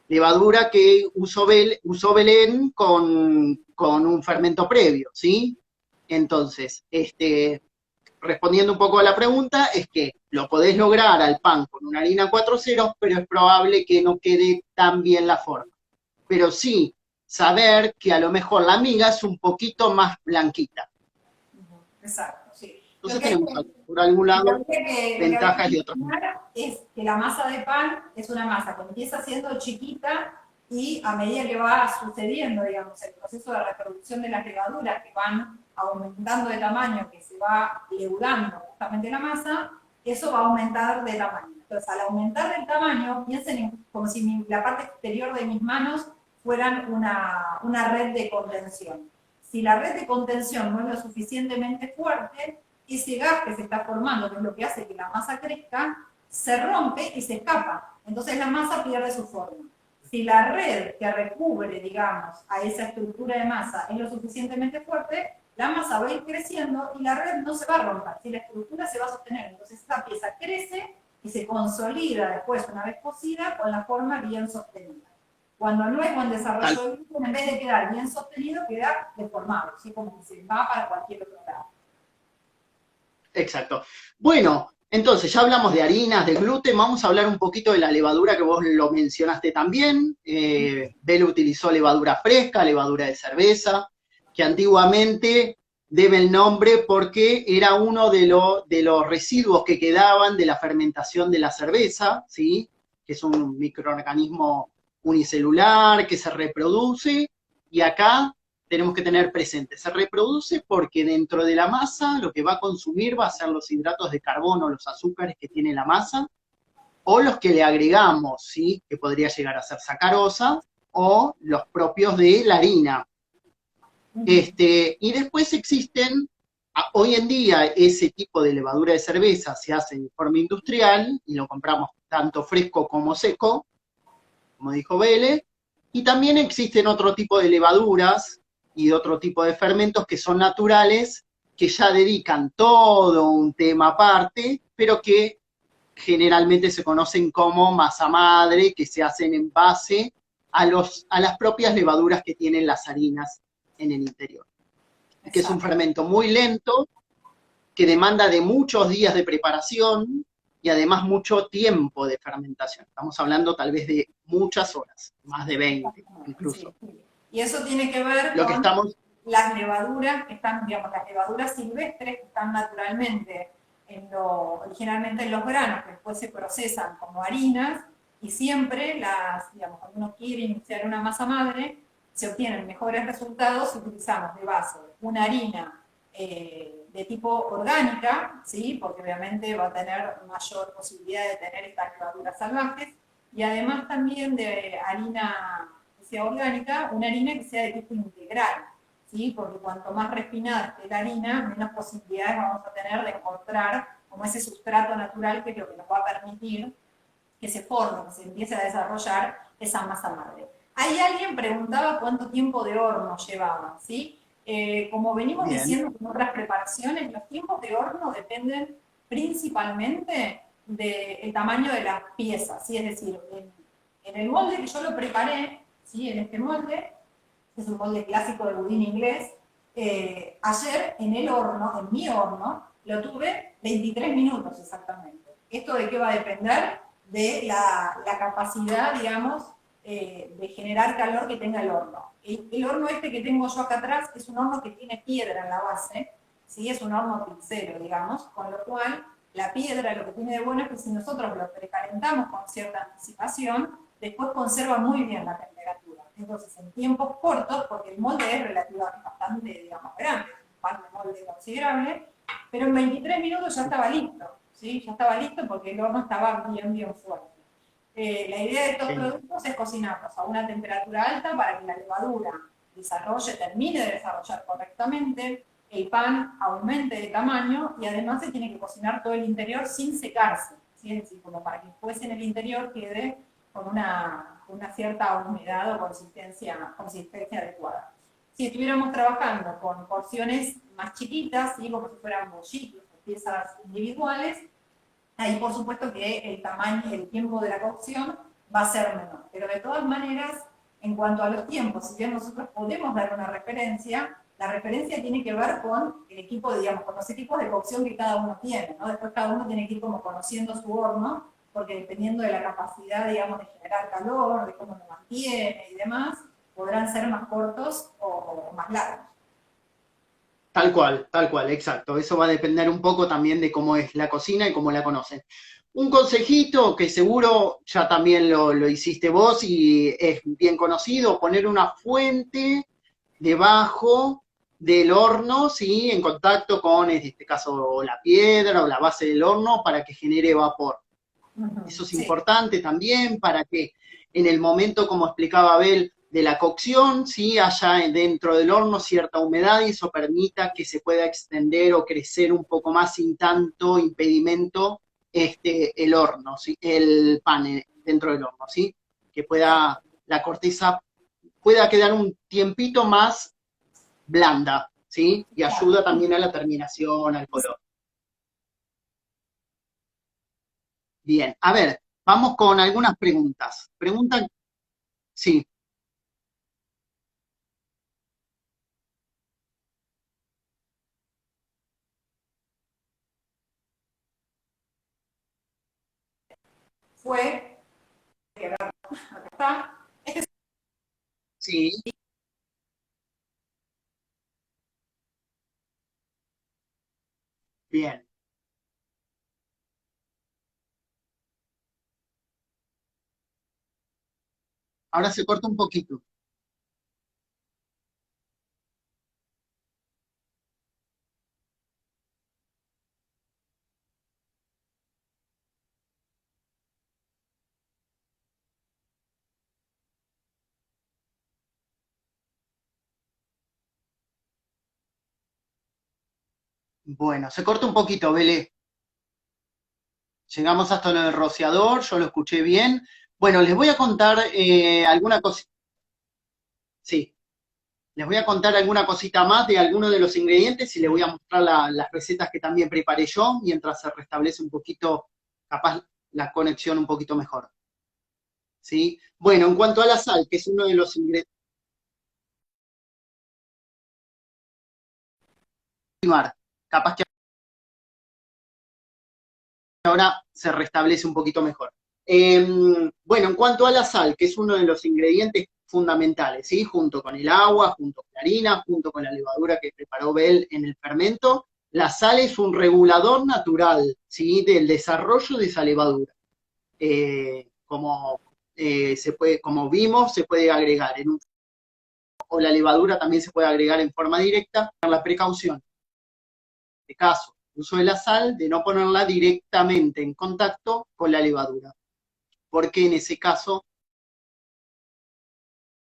levadura que usó Belén con un fermento previo, ¿sí? Entonces, respondiendo un poco a la pregunta, es que lo podés lograr al pan con una harina 4.0, pero es probable que no quede tan bien la forma. Pero sí, saber que a lo mejor la miga es un poquito más blanquita. Exacto, sí. Entonces tenemos por algún lado ventajas y otras. Es que la masa de pan es una masa que empieza siendo chiquita y a medida que va sucediendo, digamos, el proceso de reproducción de las levaduras que van aumentando de tamaño, que se va leudando justamente la masa, eso va a aumentar de tamaño. Entonces, al aumentar de tamaño, piensen como si la parte exterior de mis manos fueran una red de contención. Si la red de contención no es lo suficientemente fuerte, ese gas que se está formando, que es lo que hace que la masa crezca, se rompe y se escapa. Entonces la masa pierde su forma. Si la red que recubre, digamos, a esa estructura de masa es lo suficientemente fuerte, la masa va a ir creciendo y la red no se va a romper. Si la estructura se va a sostener, entonces esta pieza crece y se consolida después, una vez cocida, con la forma bien sostenida. Cuando no es buen desarrollo del gluten, en vez de quedar bien sostenido, queda deformado, ¿sí? Como que se va para cualquier otro lado. Exacto. Bueno, entonces ya hablamos de harinas, de gluten, vamos a hablar un poquito de la levadura que vos lo mencionaste también. Bel utilizó levadura fresca, levadura de cerveza, que antiguamente debe el nombre porque era uno de los residuos que quedaban de la fermentación de la cerveza, ¿sí? Que es un microorganismo unicelular que se reproduce, y acá tenemos que tener presente, se reproduce porque dentro de la masa lo que va a consumir va a ser los hidratos de carbono, los azúcares que tiene la masa, o los que le agregamos, ¿sí? Que podría llegar a ser sacarosa, o los propios de la harina. Y después existen, hoy en día ese tipo de levadura de cerveza se hace en forma industrial, y lo compramos tanto fresco como seco, como dijo Vélez, y también existen otro tipo de levaduras y de otro tipo de fermentos que son naturales, que ya dedican todo un tema aparte, pero que generalmente se conocen como masa madre, que se hacen en base a las propias levaduras que tienen las harinas en el interior. Exacto. Que es un fermento muy lento, que demanda de muchos días de preparación y además mucho tiempo de fermentación. Estamos hablando tal vez de muchas horas, más de 20 incluso. Sí, sí. Y eso tiene que ver con las levaduras que están, digamos, las levaduras silvestres que están naturalmente originalmente en los granos, que después se procesan como harinas, y siempre digamos, cuando uno quiere iniciar una masa madre, se obtienen mejores resultados si utilizamos de base una harina de tipo orgánica, ¿sí? Porque obviamente va a tener mayor posibilidad de tener estas levaduras salvajes, y además también de harina que sea orgánica, una harina que sea de tipo integral, ¿sí? Porque cuanto más refinada esté la harina, menos posibilidades vamos a tener de encontrar como ese sustrato natural que es lo que nos va a permitir que se forme, que se empiece a desarrollar esa masa madre. Ahí alguien preguntaba cuánto tiempo de horno llevaba, ¿sí? Como venimos diciendo con otras preparaciones, los tiempos de horno dependen principalmente del tamaño de las piezas, ¿sí? Es decir, en el molde que yo lo preparé, ¿sí? En este molde, que es un molde clásico de budín inglés, ayer en el horno, en mi horno, lo tuve 23 minutos exactamente. ¿Esto de qué va a depender? De la capacidad, digamos, de generar calor que tenga el horno. El horno este que tengo yo acá atrás es un horno que tiene piedra en la base, ¿sí? Es un horno pizzero, digamos, con lo cual la piedra lo que tiene de bueno es que si nosotros lo precalentamos con cierta anticipación, después conserva muy bien la temperatura. Entonces, en tiempos cortos, porque el molde es relativamente bastante, digamos, grande, un par de molde considerable, pero en 23 minutos ya estaba listo, ¿sí? Ya estaba listo porque el horno estaba bien fuerte. La idea de estos productos es cocinarlos a una temperatura alta para que la levadura termine de desarrollar correctamente, el pan aumente de tamaño y además se tiene que cocinar todo el interior sin secarse, ¿sí? Es decir, como para que después en el interior quede con una cierta humedad o consistencia adecuada. Si estuviéramos trabajando con porciones más chiquitas, ¿sí? Como si fueran bollitos o piezas individuales, ahí por supuesto que el tamaño y el tiempo de la cocción va a ser menor. Pero de todas maneras, en cuanto a los tiempos, si bien nosotros podemos dar una referencia, la referencia tiene que ver con el equipo, digamos, con los equipos de cocción que cada uno tiene, ¿no? Después cada uno tiene que ir como conociendo su horno, porque dependiendo de la capacidad, digamos, de generar calor, de cómo lo mantiene y demás, podrán ser más cortos o más largos. Tal cual, exacto. Eso va a depender un poco también de cómo es la cocina y cómo la conocen. Un consejito que seguro ya también lo hiciste vos y es bien conocido, poner una fuente debajo del horno, ¿sí? En contacto con, en este caso, la piedra o la base del horno para que genere vapor. Eso es Sí. importante también para que en el momento, como explicaba Abel, de la cocción, ¿sí? Haya dentro del horno cierta humedad y eso permita que se pueda extender o crecer un poco más sin tanto impedimento el horno, ¿sí? El pan dentro del horno, ¿sí? Que pueda, la corteza pueda quedar un tiempito más blanda, ¿sí? Y ayuda también a la terminación, al color. Bien, a ver, vamos con algunas preguntas. Preguntan, sí, Fue, acá está, sí, bien. Ahora se corta un poquito. Bueno, se corta un poquito, Vele. Llegamos hasta lo del rociador, yo lo escuché bien. Bueno, les voy a contar alguna cosita. Sí, les voy a contar alguna cosita más de algunos de los ingredientes y les voy a mostrar las recetas que también preparé yo mientras se restablece un poquito, capaz, la conexión un poquito mejor. ¿Sí? Bueno, en cuanto a la sal, que es uno de los ingredientes, capaz que ahora se restablece un poquito mejor. Bueno, en cuanto a la sal, que es uno de los ingredientes fundamentales, ¿sí? Junto con el agua, junto con la harina, junto con la levadura que preparó Bel en el fermento, la sal es un regulador natural, ¿sí? Del desarrollo de esa levadura. Como vimos, se puede agregar o la levadura también se puede agregar en forma directa, la precaución este caso, el uso de la sal, de no ponerla directamente en contacto con la levadura, porque en ese caso,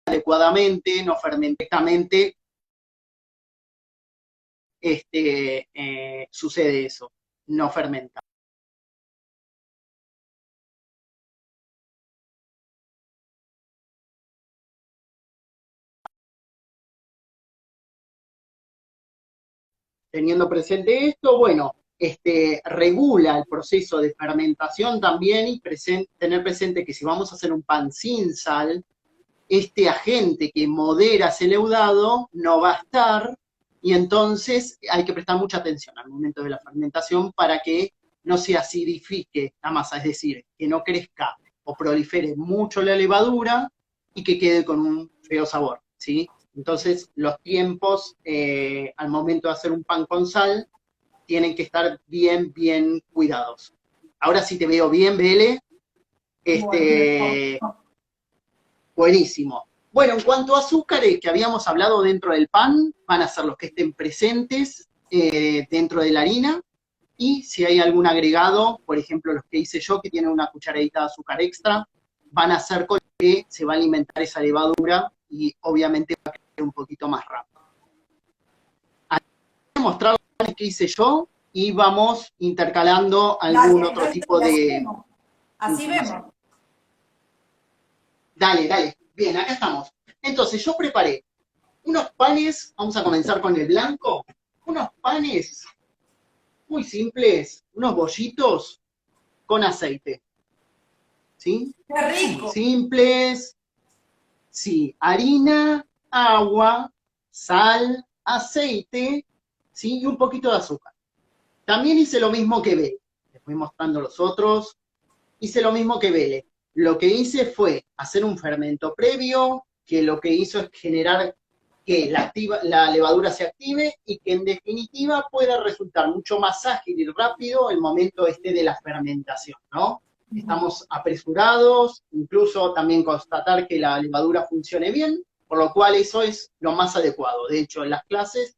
adecuadamente, no fermentamente, sucede eso, no fermenta. Teniendo presente esto, bueno, regula el proceso de fermentación también y tener presente que si vamos a hacer un pan sin sal, este agente que modera ese leudado no va a estar y entonces hay que prestar mucha atención al momento de la fermentación para que no se acidifique la masa, es decir, que no crezca o prolifere mucho la levadura y que quede con un feo sabor, ¿sí? Entonces los tiempos al momento de hacer un pan con sal tienen que estar bien, bien cuidados. Ahora sí te veo bien, Bele. bueno, Buenísimo. Bueno, en cuanto a azúcares que habíamos hablado dentro del pan, van a ser los que estén presentes dentro de la harina. Y si hay algún agregado, por ejemplo, los que hice yo, que tienen una cucharadita de azúcar extra, van a ser con los que se va a alimentar esa levadura y obviamente va a crecer un poquito más rápido. Voy a mostrar los que hice yo y vamos intercalando algún dale, otro dale, tipo así de vemos. Así información. vemos. Dale, dale. Bien, acá estamos. Entonces, yo preparé unos panes, vamos a comenzar con el blanco, unos panes muy simples, unos bollitos con aceite. ¿sí? ¡Qué rico! Simples, sí, harina, agua, sal, aceite, ¿sí? Y un poquito de azúcar. También hice lo mismo que Vele. Les voy mostrando los otros. Hice lo mismo que Vele. Lo que hice fue hacer un fermento previo, que lo que hizo es generar que la levadura se active y que en definitiva pueda resultar mucho más ágil y rápido el momento de la fermentación, ¿no? Estamos apresurados, incluso también constatar que la levadura funcione bien, por lo cual eso es lo más adecuado. De hecho, en las clases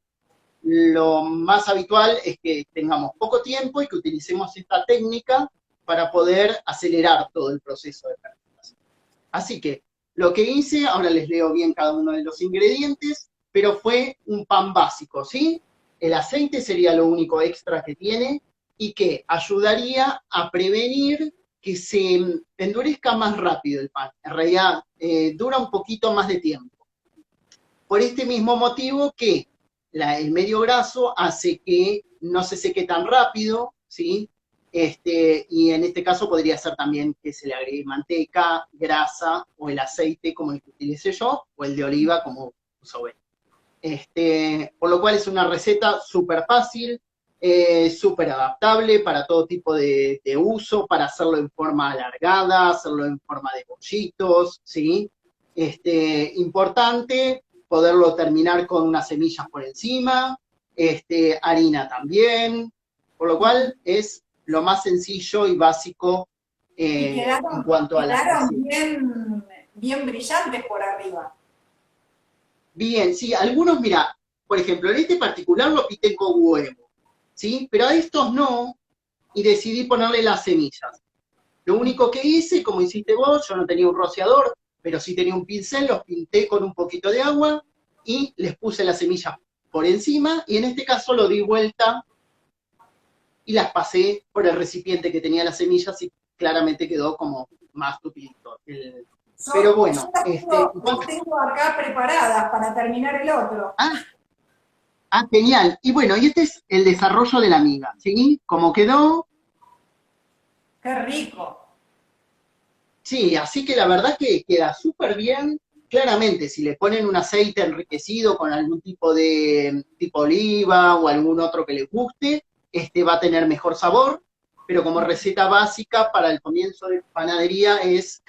lo más habitual es que tengamos poco tiempo y que utilicemos esta técnica para poder acelerar todo el proceso de fermentación. Así que lo que hice, ahora les leo bien cada uno de los ingredientes, pero fue un pan básico, ¿sí? El aceite sería lo único extra que tiene y que ayudaría a prevenir que se endurezca más rápido el pan. En realidad, dura un poquito más de tiempo. Por este mismo motivo que el medio graso hace que no se seque tan rápido, ¿sí? Y en este caso podría ser también que se le agregue manteca, grasa o el aceite como el que utilicé yo, o el de oliva como uso Ben. Por lo cual es una receta súper fácil, súper adaptable para todo tipo de uso, para hacerlo en forma alargada, hacerlo en forma de bollitos, ¿sí? Importante poderlo terminar con unas semillas por encima, harina también, por lo cual es lo más sencillo y básico Y en cuanto a la quedaron receta. bien brillantes por arriba. Bien, sí, algunos, mira, por ejemplo, en este particular lo pité con huevo, ¿sí? Pero a estos no, y decidí ponerle las semillas. Lo único que hice, como hiciste vos, yo no tenía un rociador, pero sí tenía un pincel, los pinté con un poquito de agua y les puse las semillas por encima, y en este caso lo di vuelta y las pasé por el recipiente que tenía las semillas y claramente quedó como más tupidito. Pero bueno, Yo las tengo acá preparadas para terminar el otro. Genial. Y bueno, y este es el desarrollo de la miga, ¿sí? Como quedó. ¡Qué rico! Sí, así que la verdad que queda súper bien. Claramente, si le ponen un aceite enriquecido con algún tipo de tipo oliva o algún otro que les guste, va a tener mejor sabor, pero como receta básica para el comienzo de panadería es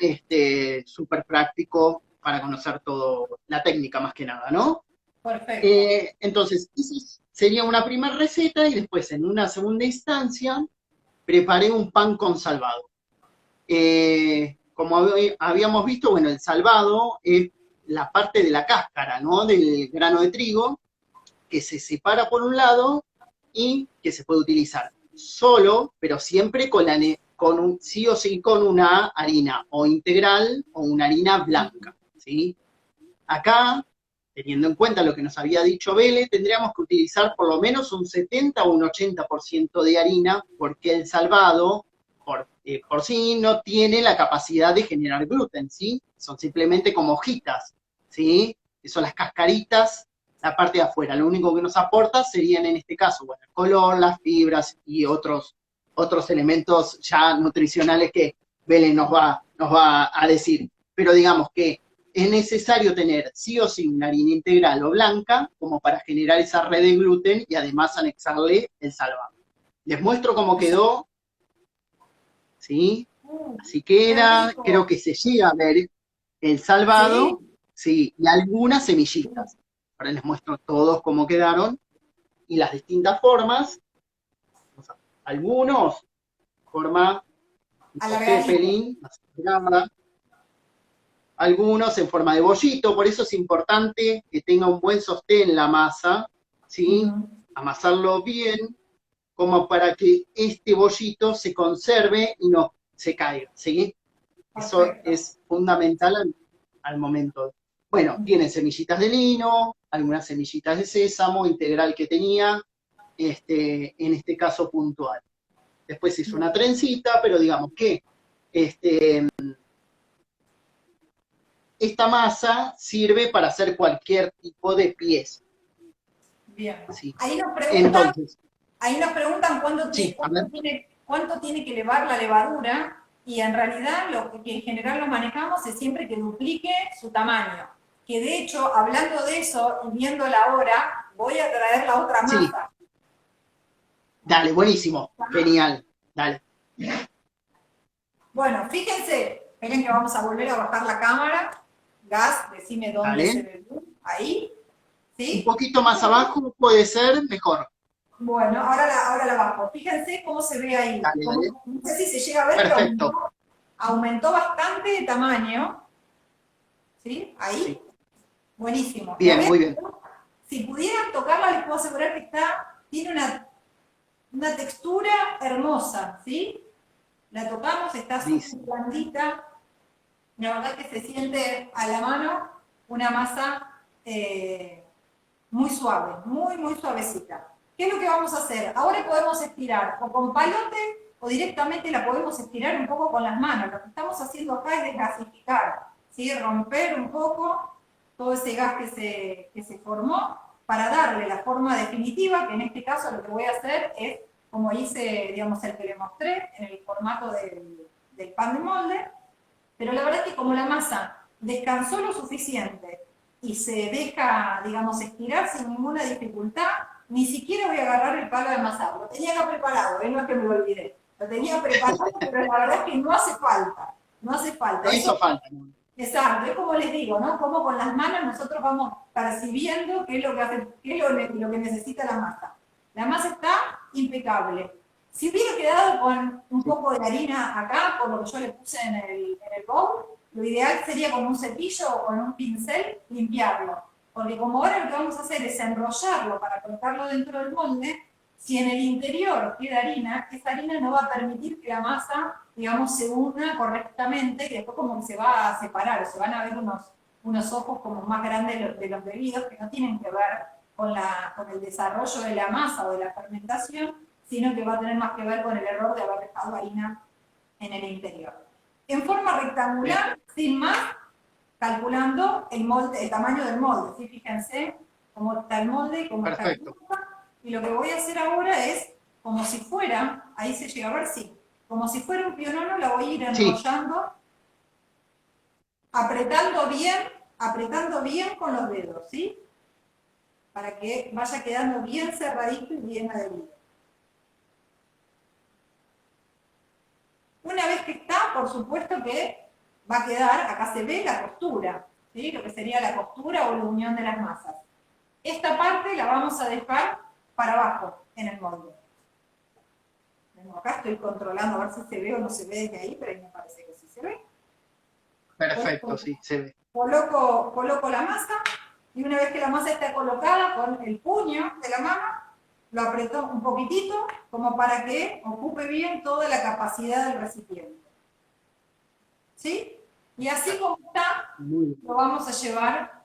súper práctico para conocer todo, la técnica más que nada, ¿no? Perfecto. Entonces, esa sería una primera receta y después en una segunda instancia preparé un pan con salvado. Como habíamos visto, bueno, el salvado es la parte de la cáscara, ¿no? Del grano de trigo, que se separa por un lado y que se puede utilizar solo, pero siempre sí o sí con una harina o integral o una harina blanca, ¿sí? Acá, teniendo en cuenta lo que nos había dicho Vele, tendríamos que utilizar por lo menos un 70 o un 80% de harina, porque el salvado por sí no tiene la capacidad de generar gluten, ¿sí? Son simplemente como hojitas, ¿sí? Que son las cascaritas, la parte de afuera. Lo único que nos aporta serían en este caso, bueno, el color, las fibras y otros elementos ya nutricionales que Vele nos va a decir. Pero digamos que es necesario tener sí o sí una harina integral o blanca como para generar esa red de gluten y además anexarle el salvado. Les muestro cómo quedó, ¿sí? Así queda, creo que se llega a ver el salvado, ¿sí? Y algunas semillitas. Ahora les muestro todos cómo quedaron y las distintas formas. Algunos, forma Zeppelin, algunos en forma de bollito, por eso es importante que tenga un buen sostén la masa, ¿sí? Amasarlo bien, como para que este bollito se conserve y no se caiga, ¿sí? Eso es fundamental al momento. Bueno, tiene semillitas de lino, algunas semillitas de sésamo integral que tenía, en este caso puntual. Después hizo una trencita, pero digamos que esta masa sirve para hacer cualquier tipo de pieza. Bien. ¿Sí? Ahí nos preguntan Sí, cuánto tiene que elevar la levadura y en realidad lo que en general lo manejamos es siempre que duplique su tamaño. Que de hecho, hablando de eso y viendo la hora, voy a traer la otra Sí, masa. dale, buenísimo, genial, dale, Bueno, fíjense, esperen que vamos a volver a bajar la cámara. Gas, decime dónde se dale. ve. Ahí, Un ¿sí? poquito más abajo puede ser mejor. Bueno, ahora la bajo. Fíjense cómo se ve ahí. Dale, dale. No sé si se llega a ver, pero Perfecto. aumentó bastante de tamaño. ¿Sí? Ahí. Sí. Buenísimo. Bien, muy bien. Si pudieran tocarla, les puedo asegurar que tiene una textura hermosa, ¿sí? La tocamos, está súper Listo. blandita. La verdad que se siente a la mano una masa muy suave, muy suavecita. ¿Qué es lo que vamos a hacer? Ahora podemos estirar o con palote o directamente la podemos estirar un poco con las manos. Lo que estamos haciendo acá es desgasificar, ¿sí? Romper un poco todo ese gas que se formó para darle la forma definitiva, que en este caso lo que voy a hacer es, como hice, digamos, el que le mostré, en el formato del pan de molde, pero la verdad es que como la masa descansó lo suficiente y se deja, digamos, estirar sin ninguna dificultad, ni siquiera voy a agarrar el palo de amasar. Lo tenía ya preparado, no es que me lo olvidé. Lo tenía preparado, pero la verdad es que no hace falta. No hace falta. No hizo falta. Exacto, es como les digo, ¿no? Como con las manos nosotros vamos percibiendo qué es lo que hace, qué es lo que necesita la masa. La masa está impecable. Si hubiera quedado con un poco de harina acá, por lo que yo le puse en el bowl, lo ideal sería con un cepillo o con un pincel limpiarlo. Porque como ahora lo que vamos a hacer es enrollarlo para colocarlo dentro del molde, si en el interior queda harina, esa harina no va a permitir que la masa, digamos, se una correctamente y después como que se va a separar, se van a ver unos ojos como más grandes de los bebidos que no tienen que ver con el desarrollo de la masa o de la fermentación, sino que va a tener más que ver con el error de haber dejado harina en el interior. En forma rectangular, sin más, calculando el molde, el tamaño del molde, ¿sí? Fíjense cómo está el molde, cómo está el molde. Y lo que voy a hacer ahora es, como si fuera, ahí se llega a ver, sí, como si fuera un pionono, la voy a ir enrollando, apretando bien con los dedos, ¿sí? Para que vaya quedando bien cerradito y bien adherido. Una vez que está, por supuesto que va a quedar, acá se ve la costura, ¿sí? Lo que sería la costura o la unión de las masas. Esta parte la vamos a dejar para abajo en el molde. Acá estoy controlando a ver si se ve o no se ve desde ahí, pero ahí me parece que sí se ve. Perfecto, sí, se ve. Coloco la masa y una vez que la masa está colocada con el puño de la mano, lo aprieto un poquitito como para que ocupe bien toda la capacidad del recipiente. ¿Sí? Y así como está, lo vamos a llevar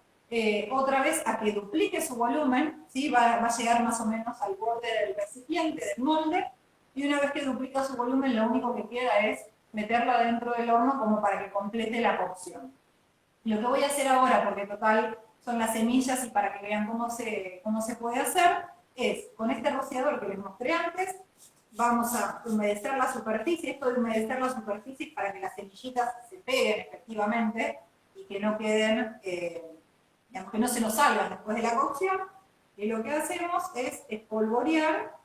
otra vez a que duplique su volumen, ¿sí? Va a llegar más o menos al borde del recipiente, del molde, y una vez que duplica su volumen, lo único que queda es meterla dentro del horno como para que complete la cocción. Lo que voy a hacer ahora, porque total son las semillas y para que vean cómo se puede hacer, es con este rociador que les mostré antes, vamos a humedecer la superficie. Esto de humedecer la superficie es para que las semillitas se peguen efectivamente y que no queden, digamos, que no se nos salgan después de la cocción. Y lo que hacemos es espolvorear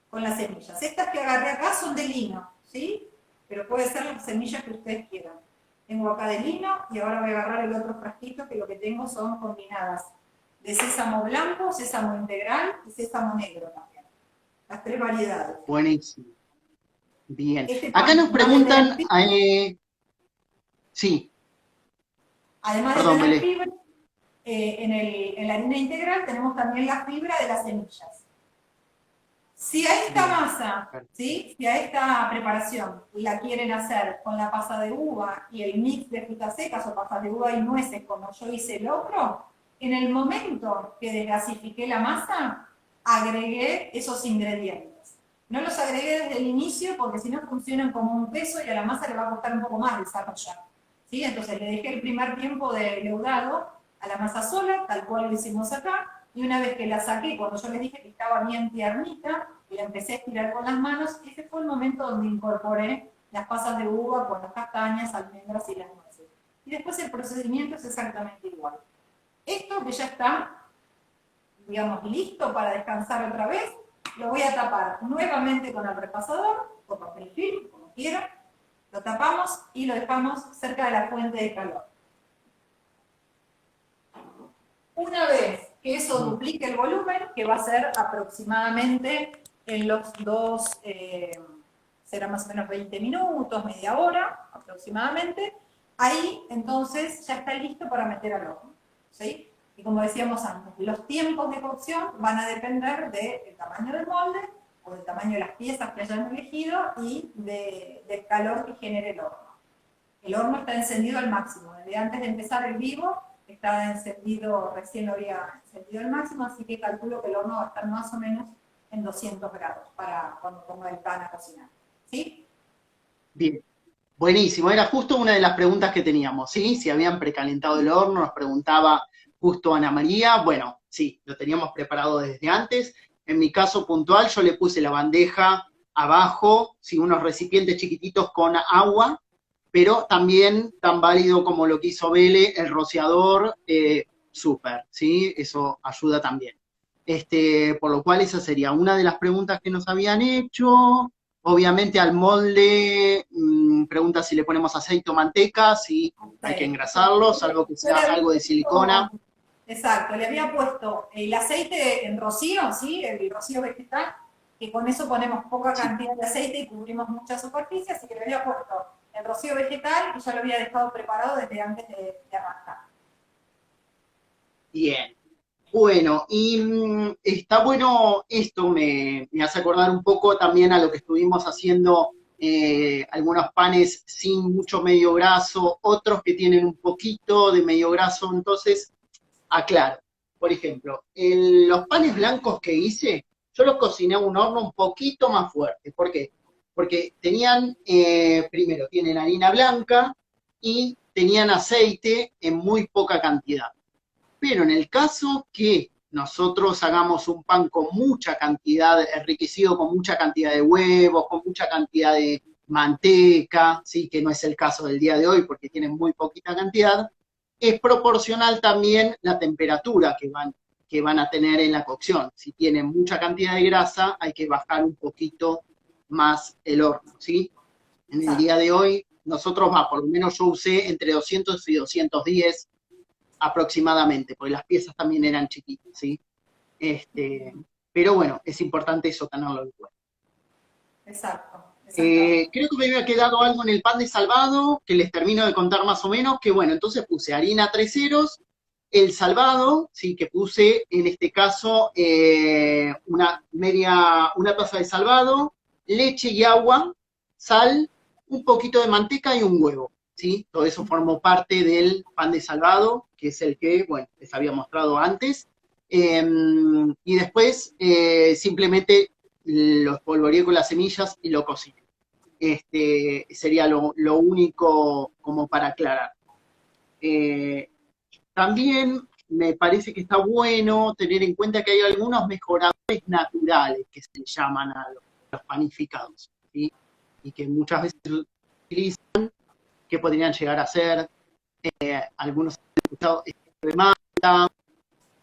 con las semillas. Estas que agarré acá son de lino, ¿sí? Pero puede ser las semillas que ustedes quieran. Tengo acá de lino y ahora voy a agarrar el otro frasquito que lo que tengo son combinadas de sésamo blanco, sésamo integral y sésamo negro también. Las 3 variedades. Buenísimo. Bien. Acá nos preguntan... sí. Además de tener fibra, en la harina integral tenemos también la fibra de las semillas. Si a esta masa, ¿sí? Si a esta preparación la quieren hacer con la pasa de uva y el mix de frutas secas o pasas de uva y nueces como yo hice el otro, en el momento que desgasifiqué la masa, agregué esos ingredientes. No los agregué desde el inicio porque si no funcionan como un peso y a la masa le va a costar un poco más desarrollar, ¿sí? Entonces le dejé el primer tiempo de leudado a la masa sola, tal cual lo hicimos acá, y una vez que la saqué, cuando yo les dije que estaba bien tiernita, y la empecé a estirar con las manos, ese fue el momento donde incorporé las pasas de uva con las castañas, almendras y las nueces. Y después el procedimiento es exactamente igual. Esto que ya está, digamos, listo para descansar otra vez, lo voy a tapar nuevamente con el repasador, o papel film, como quieran. Lo tapamos y lo dejamos cerca de la fuente de calor. Una vez que eso duplique el volumen, que va a ser aproximadamente en los dos, será más o menos 20 minutos, media hora aproximadamente, ahí entonces ya está listo para meter al horno, ¿sí? Y como decíamos antes, los tiempos de cocción van a depender del tamaño del molde, o del tamaño de las piezas que hayan elegido, y del calor que genere el horno. El horno está encendido al máximo, desde antes de empezar el vivo, está encendido, recién lo había encendido al máximo, así que calculo que el horno va a estar más o menos en 200 grados para cuando ponga el pan a cocinar. ¿Sí? Bien, buenísimo. Era justo una de las preguntas que teníamos, ¿sí? Si habían precalentado el horno, nos preguntaba justo Ana María. Bueno, sí, lo teníamos preparado desde antes. En mi caso puntual, yo le puse la bandeja abajo, sí, unos recipientes chiquititos con agua, pero también tan válido como lo que hizo Vele, el rociador, súper, ¿sí? Eso ayuda también. Por lo cual esa sería una de las preguntas que nos habían hecho. Obviamente al molde, pregunta si le ponemos aceite o manteca, si hay que engrasarlo, salvo que sea algo de silicona. Exacto, le había puesto el aceite en rocío, ¿sí? El rocío vegetal, que con eso ponemos poca cantidad de aceite y cubrimos mucha superficie, así que le había puesto el rocío vegetal y ya lo había dejado preparado desde antes de arrancar. Bien. Bueno, y está bueno esto, me hace acordar un poco también a lo que estuvimos haciendo, algunos panes sin mucho medio graso, otros que tienen un poquito de medio graso, entonces, aclaro. Por ejemplo, los panes blancos que hice, yo los cociné a un horno un poquito más fuerte. ¿Por qué? Porque tenían, primero, tienen harina blanca y tenían aceite en muy poca cantidad. Pero en el caso que nosotros hagamos un pan con mucha cantidad, enriquecido con mucha cantidad de huevos, con mucha cantidad de manteca, ¿sí? Que no es el caso del día de hoy porque tienen muy poquita cantidad, es proporcional también la temperatura que van a tener en la cocción. Si tienen mucha cantidad de grasa, hay que bajar un poquito más el horno, ¿sí? En el día de hoy, nosotros, por lo menos yo usé entre 200 y 210 aproximadamente, porque las piezas también eran chiquitas, ¿sí? Pero bueno, es importante eso tenerlo en cuenta. Exacto. Creo que me había quedado algo en el pan de salvado, que les termino de contar más o menos, que bueno, entonces puse harina 3 ceros, el salvado, sí, que puse en este caso una taza de salvado, leche y agua, sal, un poquito de manteca y un huevo. ¿Sí? Todo eso formó parte del pan de salvado, que es el que, bueno, les había mostrado antes. Y después simplemente lo espolvoreé con las semillas y lo cociné. Sería lo único como para aclarar. También me parece que está bueno tener en cuenta que hay algunos mejoradores naturales que se llaman a los panificados, ¿sí? Y que muchas veces se utilizan, que podrían llegar a ser, algunos han escuchado de malta,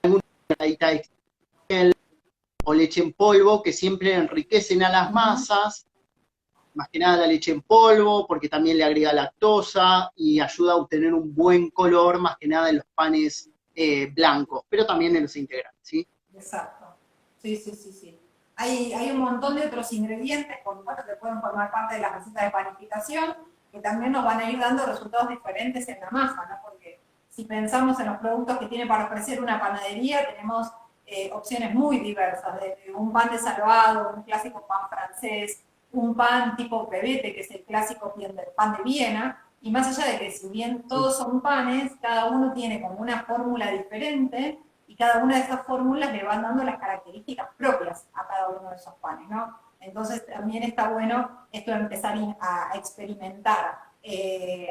algunos heladita de Excel o leche en polvo, que siempre enriquecen a las masas, más que nada la leche en polvo, porque también le agrega lactosa y ayuda a obtener un buen color, más que nada en los panes blancos, pero también en los integrales, ¿sí? Exacto. Sí. Hay un montón de otros ingredientes, por supuesto, que pueden formar parte de la receta de panificación, que también nos van a ir dando resultados diferentes en la masa, ¿no? Porque si pensamos en los productos que tiene para ofrecer una panadería, tenemos opciones muy diversas, desde un pan de salvado, un clásico pan francés, un pan tipo pebete, que es el clásico pan de Viena, y más allá de que si bien todos son panes, cada uno tiene como una fórmula diferente, y cada una de esas fórmulas le van dando las características propias a cada uno de esos panes, ¿no? Entonces también está bueno esto de empezar a experimentar.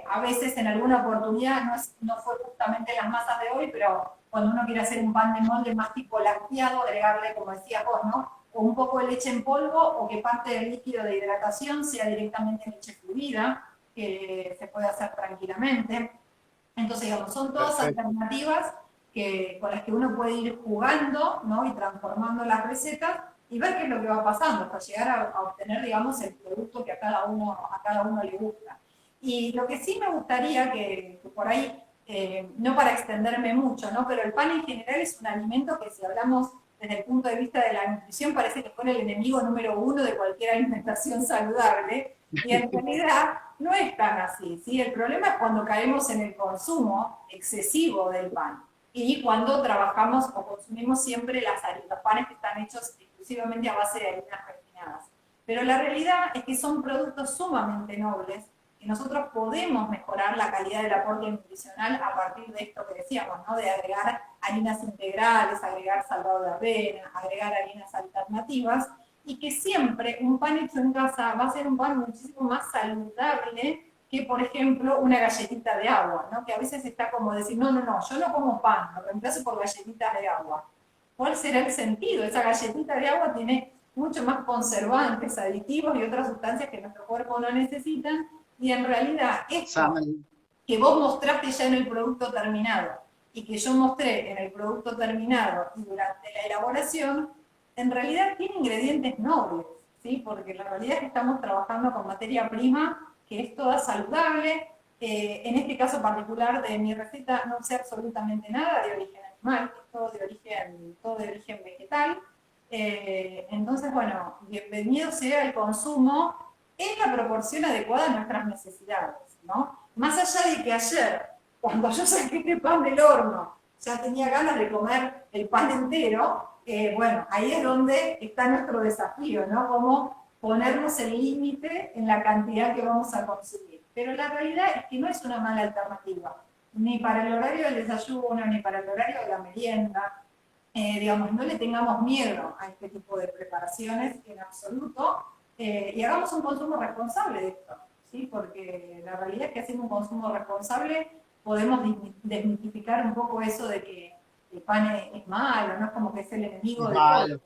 A veces en alguna oportunidad, no fue justamente las masas de hoy, pero cuando uno quiere hacer un pan de molde más tipo lacteado, agregarle, como decías vos, ¿no? o un poco de leche en polvo, o que parte del líquido de hidratación sea directamente leche fluida, que se puede hacer tranquilamente. Entonces, digamos, son todas alternativas con las que uno puede ir jugando, ¿no? Y transformando las recetas y ver qué es lo que va pasando hasta llegar a obtener, digamos, el producto que a cada uno le gusta. Y lo que sí me gustaría que por ahí, no para extenderme mucho, ¿no? Pero el pan en general es un alimento que, si hablamos desde el punto de vista de la nutrición, parece que fue el enemigo número uno de cualquier alimentación saludable, y en realidad no es tan así, ¿sí? El problema es cuando caemos en el consumo excesivo del pan y cuando trabajamos o consumimos siempre los panes que están hechos exclusivamente a base de harinas refinadas. Pero la realidad es que son productos sumamente nobles, que nosotros podemos mejorar la calidad del aporte nutricional a partir de esto que decíamos, ¿no? De agregar harinas integrales, agregar salvado de avena, agregar harinas alternativas, y que siempre un pan hecho en casa va a ser un pan muchísimo más saludable que, por ejemplo, una galletita de agua, ¿no? Que a veces está como decir, no, yo no como pan, lo reemplazo por galletitas de agua. ¿Cuál será el sentido? Esa galletita de agua tiene mucho más conservantes, aditivos y otras sustancias que nuestro cuerpo no necesita, y en realidad esto que vos mostraste ya en el producto terminado y que yo mostré en el producto terminado y durante la elaboración, en realidad tiene ingredientes nobles, ¿sí? Porque la realidad es que estamos trabajando con materia prima que es toda saludable. En este caso particular de mi receta no sé absolutamente nada de origen animal, es todo de origen vegetal. Entonces, bueno, bienvenido sea el consumo en la proporción adecuada a nuestras necesidades, ¿no? Más allá de que ayer, cuando yo saqué este pan del horno, ya tenía ganas de comer el pan entero, bueno, ahí es donde está nuestro desafío, ¿no? Cómo ponernos el límite en la cantidad que vamos a consumir. Pero la realidad es que no es una mala alternativa, ni para el horario del desayuno, ni para el horario de la merienda. Digamos, no le tengamos miedo a este tipo de preparaciones en absoluto, y hagamos un consumo responsable de esto, ¿sí? Porque la realidad es que haciendo un consumo responsable podemos desmitificar un poco eso de que el pan es malo, no es como que es el enemigo de todo.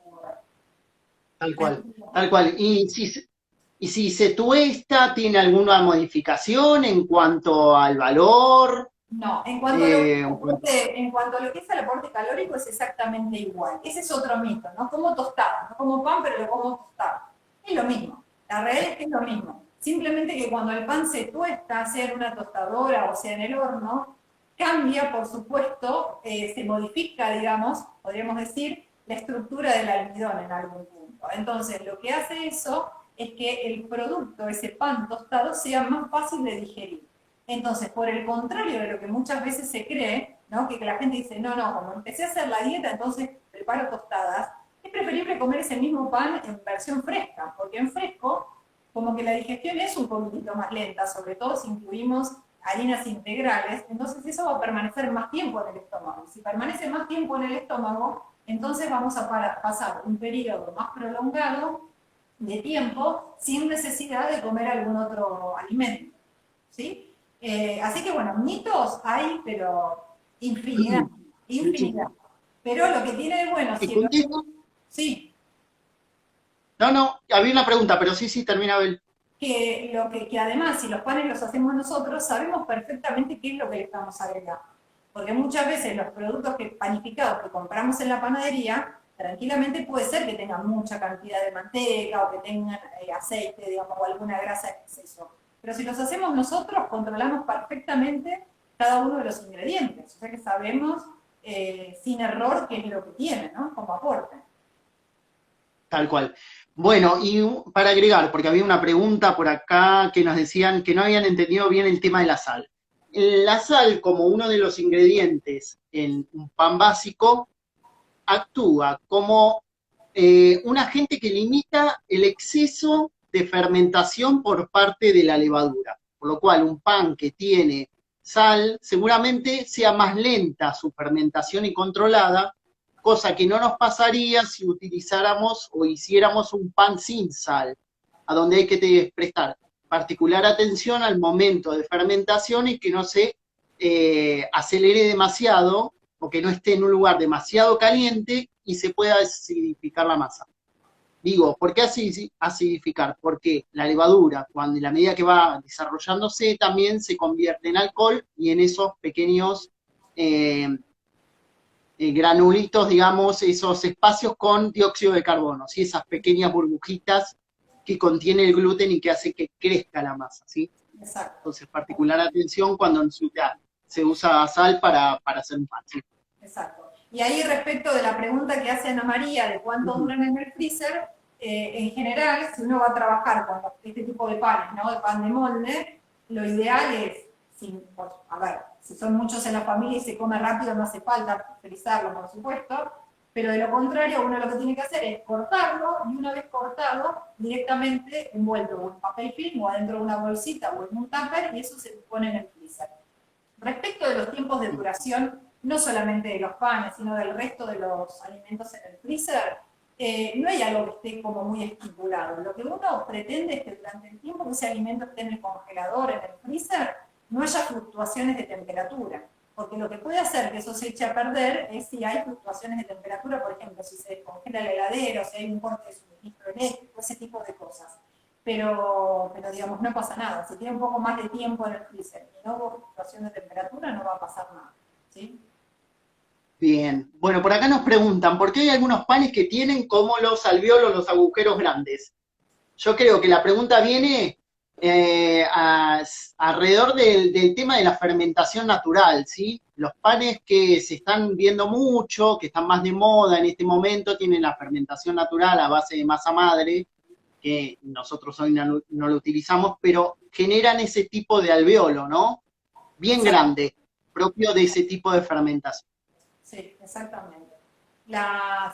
Tal cual, tal cual. Y si se tuesta, ¿tiene alguna modificación en cuanto al valor? No, en cuanto a lo que es el aporte calórico es exactamente igual. Ese es otro mito, ¿no? Como tostada, no como pan, pero lo como tostada. Es lo mismo, la realidad es que es lo mismo. Simplemente que cuando el pan se tuesta, sea en una tostadora o sea en el horno, cambia, por supuesto, se modifica, digamos, podríamos decir, la estructura del almidón en algún punto. Entonces, lo que hace eso es que el producto, ese pan tostado, sea más fácil de digerir. Entonces, por el contrario de lo que muchas veces se cree, ¿no? Que la gente dice, no, como empecé a hacer la dieta, entonces preparo tostadas, es preferible comer ese mismo pan en versión fresca, porque en fresco, como que la digestión es un poquitito más lenta, sobre todo si incluimos harinas integrales, entonces eso va a permanecer más tiempo en el estómago. Si permanece más tiempo en el estómago, entonces vamos a pasar un periodo más prolongado de tiempo sin necesidad de comer algún otro alimento, ¿sí? Así que bueno, mitos hay, pero infinidad. Pero lo que tiene de bueno, si sí. No, había una pregunta, pero sí, termina Abel. Que además, si los panes los hacemos nosotros, sabemos perfectamente qué es lo que le estamos agregando. Porque muchas veces los productos panificados que compramos en la panadería, tranquilamente puede ser que tengan mucha cantidad de manteca o que tengan aceite, digamos, o alguna grasa en exceso. Pero si los hacemos nosotros, controlamos perfectamente cada uno de los ingredientes. O sea que sabemos sin error qué es lo que tiene, ¿no? Como aporte. Tal cual. Bueno, y para agregar, porque había una pregunta por acá que nos decían que no habían entendido bien el tema de la sal. La sal, como uno de los ingredientes en un pan básico, actúa como un agente que limita el exceso de fermentación por parte de la levadura. Por lo cual, un pan que tiene sal seguramente sea más lenta su fermentación y controlada, cosa que no nos pasaría si utilizáramos o hiciéramos un pan sin sal, a donde hay que prestar particular atención al momento de fermentación y que no se acelere demasiado o que no esté en un lugar demasiado caliente y se pueda acidificar la masa. Digo, ¿por qué acidificar? Porque la levadura, cuando en la medida que va desarrollándose, también se convierte en alcohol y en esos pequeños eh, granulitos, digamos, esos espacios con dióxido de carbono, ¿sí? Esas pequeñas burbujitas que contiene el gluten y que hace que crezca la masa, ¿sí? Exacto. Entonces, particular atención cuando se usa sal para hacer un pan, ¿sí? Exacto. Y ahí respecto de la pregunta que hace Ana María de cuánto duran en el freezer, en general, si uno va a trabajar con este tipo de panes, ¿no? De pan de molde, lo ideal es, a ver, si son muchos en la familia y se come rápido, no hace falta frizarlo, por supuesto, pero de lo contrario, uno lo que tiene que hacer es cortarlo y una vez cortado, directamente envuelto en papel film o adentro de una bolsita o en un tupper y eso se pone en el freezer. Respecto de los tiempos de duración, no solamente de los panes, sino del resto de los alimentos en el freezer, no hay algo que esté como muy estipulado. Lo que uno pretende es que durante el tiempo que ese alimento esté en el congelador, en el freezer, no haya fluctuaciones de temperatura. Porque lo que puede hacer que eso se eche a perder es si hay fluctuaciones de temperatura, por ejemplo, si se descongela el heladero, si hay un corte de suministro eléctrico, ese tipo de cosas. Pero digamos, no pasa nada. Si tiene un poco más de tiempo en el freezer y no hubo fluctuación de temperatura, no va a pasar nada. ¿Sí? Bien. Bueno, por acá nos preguntan, ¿por qué hay algunos panes que tienen como los alvéolos, los agujeros grandes? Yo creo que la pregunta viene alrededor del tema de la fermentación natural, ¿sí? Los panes que se están viendo mucho, que están más de moda en este momento, tienen la fermentación natural a base de masa madre, que nosotros hoy no lo utilizamos, pero generan ese tipo de alvéolo, ¿no? Bien grande, propio de ese tipo de fermentación. Sí, exactamente.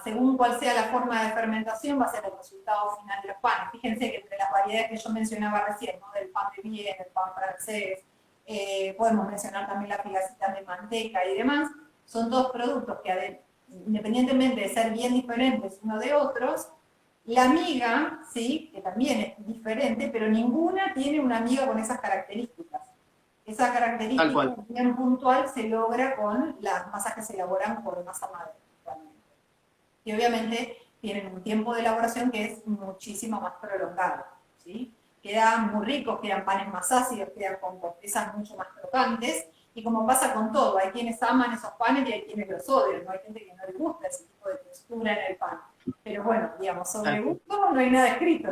Según cuál sea la forma de fermentación, va a ser el resultado final de los panes. Fíjense que entre las variedades que yo mencionaba recién, ¿no? Del pan de bien, el pan francés, podemos mencionar también las pilacitas de manteca y demás, son dos productos que, independientemente de ser bien diferentes uno de otros, la miga, sí, que también es diferente, pero ninguna tiene una miga con esas características. Esa característica bien puntual se logra con las masas que se elaboran por masa madre. Y obviamente tienen un tiempo de elaboración que es muchísimo más prolongado, ¿sí? Quedan muy ricos, quedan panes más ácidos, quedan con cortezas mucho más crocantes, y como pasa con todo, hay quienes aman esos panes y hay quienes los odian, ¿no? Hay gente que no le gusta ese tipo de textura en el pan. Pero bueno, digamos, sobre gusto no hay nada escrito.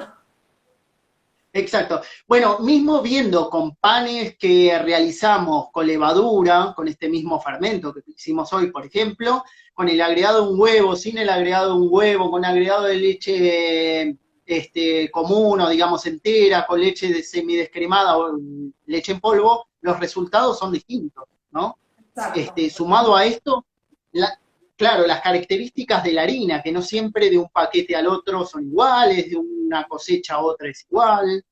Exacto. Bueno, mismo viendo con panes que realizamos con levadura, con este mismo fermento que hicimos hoy, por ejemplo, con el agregado de un huevo, sin el agregado de un huevo, con agregado de leche común o digamos entera, con leche semidescremada o leche en polvo, los resultados son distintos, ¿no? Sumado a esto, claro, las características de la harina, que no siempre de un paquete al otro son iguales, de una cosecha a otra es igual.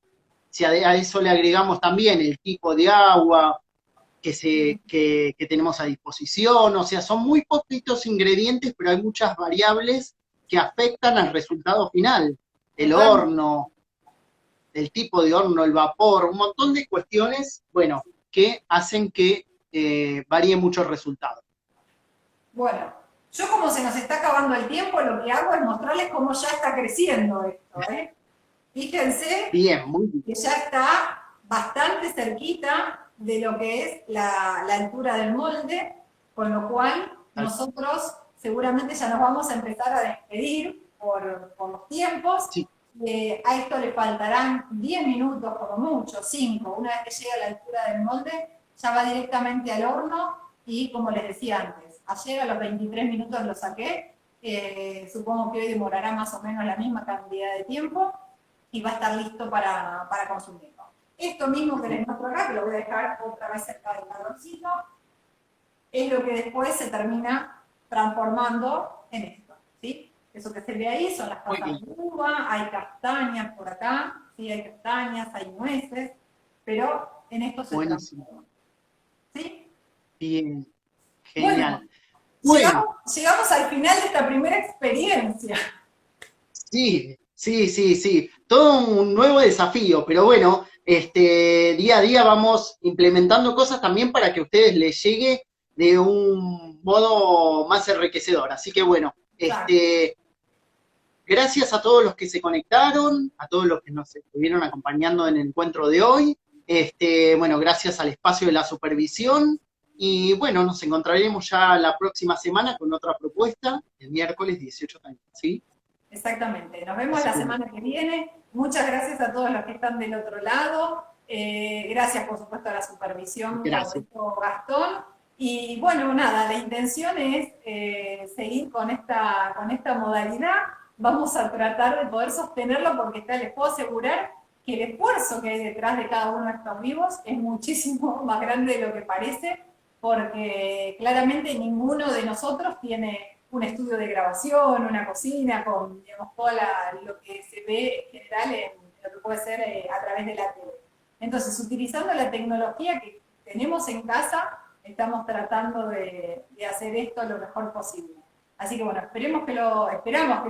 Si a eso le agregamos también el tipo de agua que tenemos a disposición, o sea, son muy poquitos ingredientes, pero hay muchas variables que afectan al resultado final. El horno, el tipo de horno, el vapor, un montón de cuestiones, bueno, que hacen que varíe mucho el resultado. Bueno, yo como se nos está acabando el tiempo, lo que hago es mostrarles cómo ya está creciendo esto, ¿eh? Fíjense Bien, muy bien. que ya está bastante cerquita de lo que es la altura del molde, con lo cual nosotros seguramente ya nos vamos a empezar a despedir por los tiempos. Sí. A esto le faltarán 10 minutos, como mucho, 5. Una vez que llegue a la altura del molde, ya va directamente al horno y, como les decía antes, ayer a los 23 minutos lo saqué. Supongo que hoy demorará más o menos la misma cantidad de tiempo y va a estar listo para consumirlo. Esto mismo que les muestro acá, que lo voy a dejar otra vez cerca del calorcito, es lo que después se termina transformando en esto, ¿sí? Eso que se ve ahí son las pasas de uva, hay castañas por acá, sí, hay castañas, hay nueces, pero en esto se transforma. ¿Sí? Bien, genial. Bueno, llegamos al final de esta primera experiencia. Sí. Todo un nuevo desafío, pero bueno, día a día vamos implementando cosas también para que a ustedes les llegue de un modo más enriquecedor. Así que bueno, gracias a todos los que se conectaron, a todos los que nos estuvieron acompañando en el encuentro de hoy. Bueno, gracias al espacio de la supervisión. Y bueno, nos encontraremos ya la próxima semana con otra propuesta, el miércoles 18:30, ¿sí? Exactamente. Nos vemos la semana que viene. Muchas gracias a todos los que están del otro lado. Gracias, por supuesto, a la supervisión, Gracias. Gastón. Y bueno, nada, la intención es seguir con esta modalidad. Vamos a tratar de poder sostenerlo porque les puedo asegurar que el esfuerzo que hay detrás de cada uno de estos vivos es muchísimo más grande de lo que parece, porque claramente ninguno de nosotros tiene un estudio de grabación, una cocina, con, digamos, todo lo que se ve en general en lo que puede ser a través de la tele. Entonces, utilizando la tecnología que tenemos en casa, estamos tratando de hacer esto lo mejor posible. Así que bueno, esperamos que lo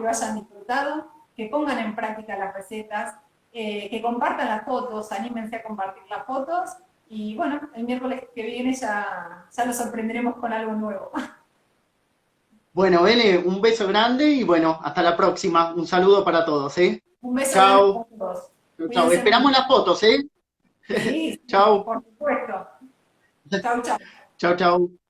hayan disfrutado, que pongan en práctica las recetas, que compartan las fotos, anímense a compartir las fotos, y bueno, el miércoles que viene ya los sorprenderemos con algo nuevo. Bueno, Bele, un beso grande y bueno, hasta la próxima. Un saludo para todos, ¿eh? Un beso Chao. grande a todos. Chao. Esperamos las fotos, ¿eh? Sí, Chao. por supuesto. Chau, chau. Chao, chao.